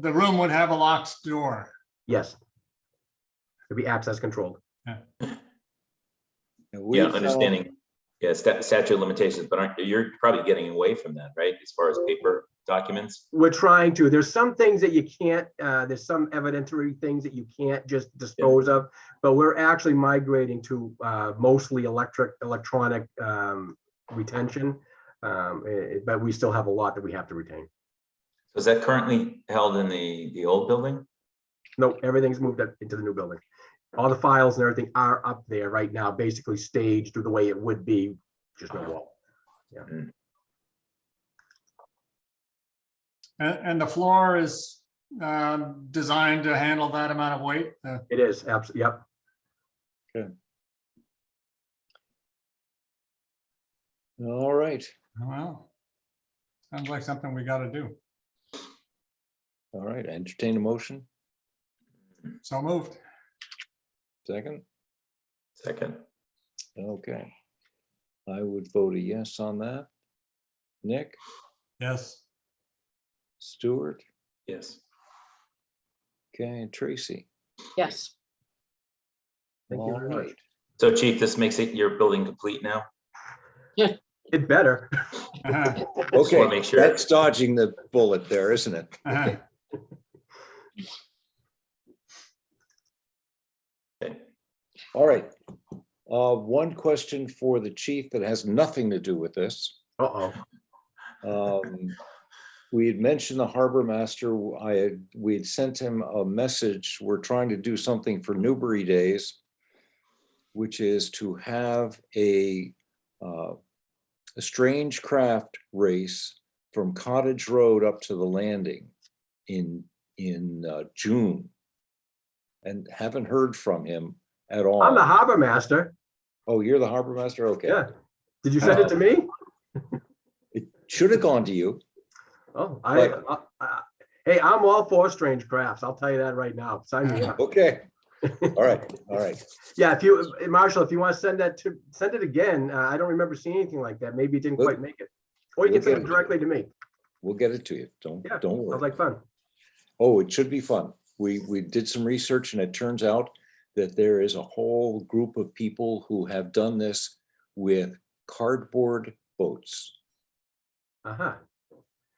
room would have a locked door. Yes. It'd be access controlled. Yeah, understanding. Yeah, statute of limitations, but you're probably getting away from that, right? As far as paper documents. We're trying to. There's some things that you can't. There's some evidentiary things that you can't just dispose of, but we're actually migrating to mostly electronic retention. But we still have a lot that we have to retain. So is that currently held in the old building? No, everything's moved up into the new building. All the files and everything are up there right now, basically staged the way it would be, just no wall. Yeah. And the floor is designed to handle that amount of weight? It is, absolutely, yep. All right. Well, sounds like something we got to do. All right. Entertain a motion. So moved. Second. Second. Okay. I would vote a yes on that. Nick, Yes. Stuart, Yes. okay, and Tracy. Yes. Thank you All very much. right. So Chief, this makes it your building complete now? It better. Uh-huh. Okay, wanna make sure. that's dodging the bullet there, isn't it? Uh-huh. Okay. All right. One question for the chief that has nothing to do with this. Uh-oh. We had mentioned the harbor master. We had sent him a message. We're trying to do something for Newbury Days, which is to have a strange craft race from Cottage Road up to the landing in June, and haven't heard from him at all. I'm the harbor master. Oh, you're the harbor master? Okay. Yeah. Did you send it to me? It should have gone to you. Oh, hey, I'm all for strange crafts. I'll tell you that right now. Sign me up. Okay. All right. All right. Yeah, Marshall, if you want to send it again. I don't remember seeing anything like that. Maybe it didn't quite make it. Or you can send it directly to me. We'll get it to you. Don't Sounds worry. like fun. Oh, it should be fun. We did some research and it turns out that there is a whole group of people who have done this with cardboard boats. Uh-huh.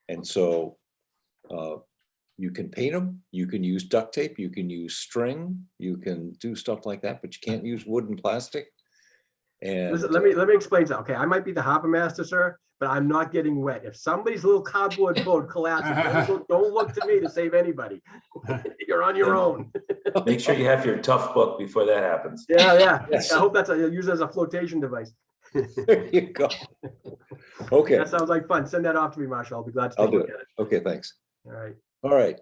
And so you can paint them, you can use duct tape, you can use string, you can do stuff like that, but you can't use wood and plastic. And Listen, let me explain something. Okay, I might be the harbor master, sir, but I'm not getting wet. If somebody's little cardboard boat collapses, don't look to me to save anybody. You're on your own. Make sure you have your tough book before that happens. Yeah. Yes. I hope that's used as a flotation device. there you go. Okay, That sounds like fun. Send that off to me, Marshall. I'll be glad to I'll take a do look it. at it. Okay, thanks. All right. All right.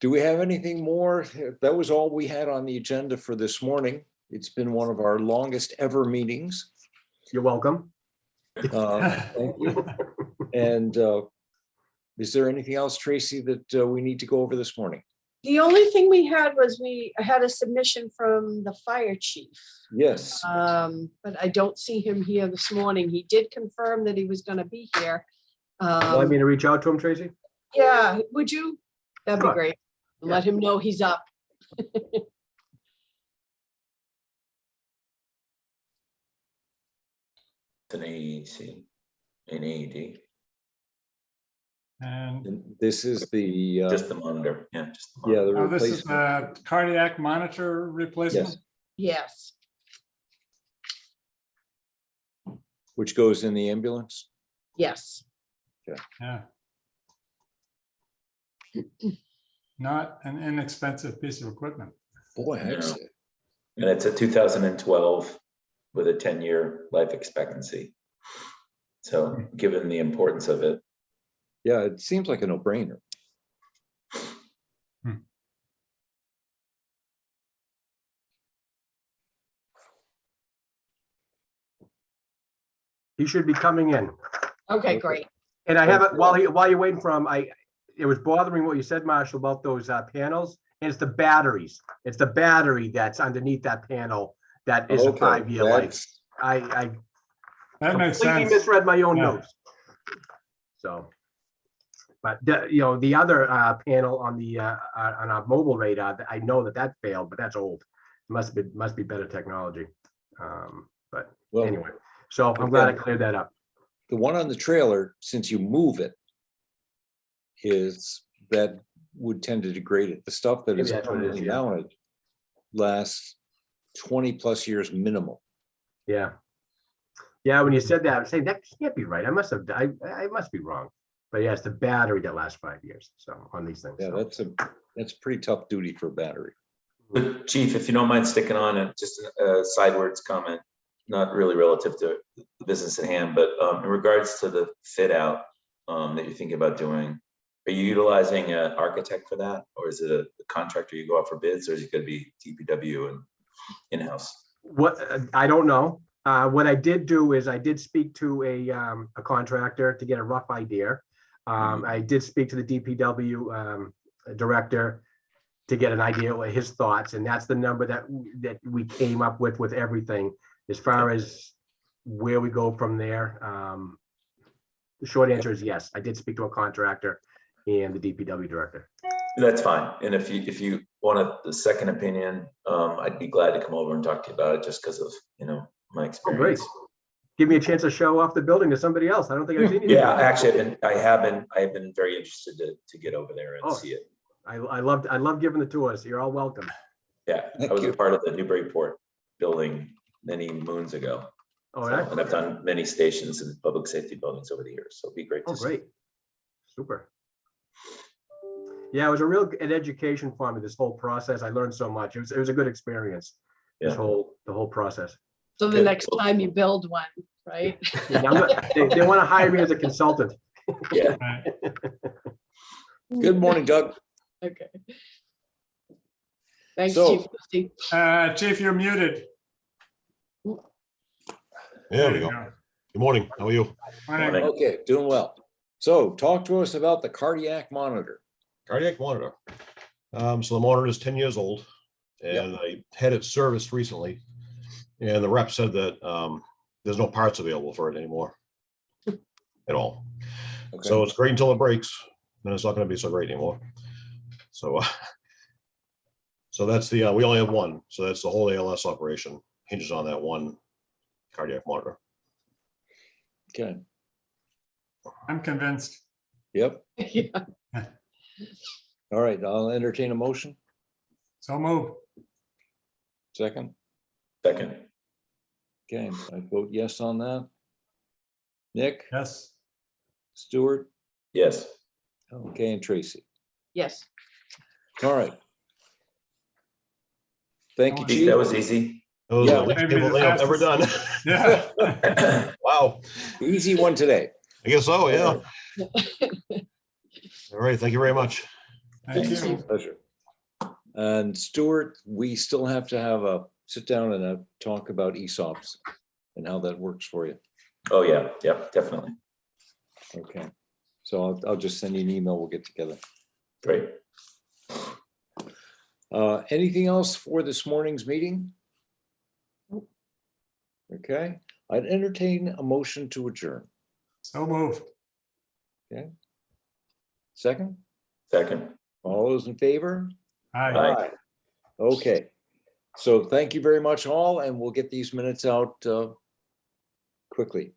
Do we have anything more? That was all we had on the agenda for this morning. It's been one of our longest ever meetings. You're welcome. Thank you. And is there anything else, Tracy, that we need to go over this morning? The only thing we had was we had a submission from the fire chief. Yes, But I don't see him here this morning. He did confirm that he was gonna be here. Want me to reach out to him, Tracy? Yeah, would you? That'd be Sure. great. Let him know he's up. It's an AEC, an AED, And and this is the, just the monitor, yeah, just the yeah, monitor. the oh, this is replacement. the cardiac monitor replacement? Yes, Yes, which goes in the ambulance. yes. Yeah. Not an inexpensive piece of equipment. Boy, I'd No. say. And it's a 2012 with a 10-year life expectancy. So given the importance of it, Yeah, it seems like a no-brainer. He should be coming in. Okay, great. And I haven't, while you're waiting for him, it was bothering what you said, Marshall, about those panels. And it's the batteries. It's the battery that's underneath that panel that is a Okay, 5-year life. that's- I That makes completely sense. misread my own Yeah. notes. So. But the other panel on our mobile radar, I know that failed, but that's old. Must be better technology. But Well, anyway, so I'm glad I cleared that up. the one on the trailer, since you move it, that would tend to degrade it. The stuff that Maybe is that's what it is, permanently yeah. mounted lasts 20+ years minimum. Yeah. Yeah, when you said that, I'm saying that can't be right. I must be wrong. But yeah, it's the battery that lasts 5 years. So on these things. Yeah, so. that's pretty tough duty for a battery. but Chief, if you don't mind sticking on it, just a sidewards comment, not really relative to the business at hand, but in regards to the fit out that you're thinking about doing, are you utilizing an architect for that? Or is it a contractor you go out for bids, or is it gonna be DPW and in-house? What, I don't know. What I did do is I did speak to a contractor to get a rough idea. I did speak to the DPW director to get an idea of his thoughts, and that's the number that we came up with everything. As far as where we go from there, the short answer is yes. I did speak to a contractor and the DPW director. That's fine. And if you want a second opinion, I'd be glad to come over and talk to you about it, just because of, my Oh, great. experience. Give me a chance to show off the building to somebody else. I don't think I've seen it. Yeah, actually, I have been very interested to get over there and Oh. see it. I love giving the tours. You're all welcome. Yeah, Thank I was a you. part of the Newburyport building many moons ago. Oh, So, yeah? and I've done many stations and public safety buildings over the years, so it'd be great Oh, to see. great. Super. Yeah, it was an education for me, this whole process. I learned so much. It was a good experience, the Yeah. whole process. So the Good. next time you build one, right? And they want to hire me as a consultant. Yeah, Right. Good morning, Doug. Okay. Thanks, So- Chief. Christie. Chief, you're muted. There we go. Good morning. How are you? Morning. Okay, doing well. So talk to us about the cardiac monitor. Cardiac monitor. So the monitor is 10 years old and I had it serviced recently. And the rep said that there's no parts available for it anymore at all. Okay. So it's great until it breaks. Then it's not going to be so great anymore. So, so that's we only have one. So that's the whole ALS operation hinges on that one cardiac monitor. Okay, I'm convinced. yep. Yeah. All right, I'll entertain a motion. So move. Second. second. Okay, I vote yes on that. Nick, Yes. Stuart, Yes. okay, and Tracy. Yes. All right. Thank you, Pete, Pete, Chief. that was easy. That was Yeah, the least maybe painful the thing I've ever done. Yeah. Wow, Easy one today. I guess so, yeah. All right, thank you very much. Thank you. Pleasure. And Stuart, we still have to have a sit down and talk about ESOPs and how that works for you. Oh, yeah, yeah, definitely. Okay. So I'll just send you an email. We'll get together. Great. Anything else for this morning's meeting? Okay, I'd entertain a motion to adjourn. So moved. Second, Second. all those in favor? Hi. Aye. Okay, so thank you very much all, and we'll get these minutes out quickly.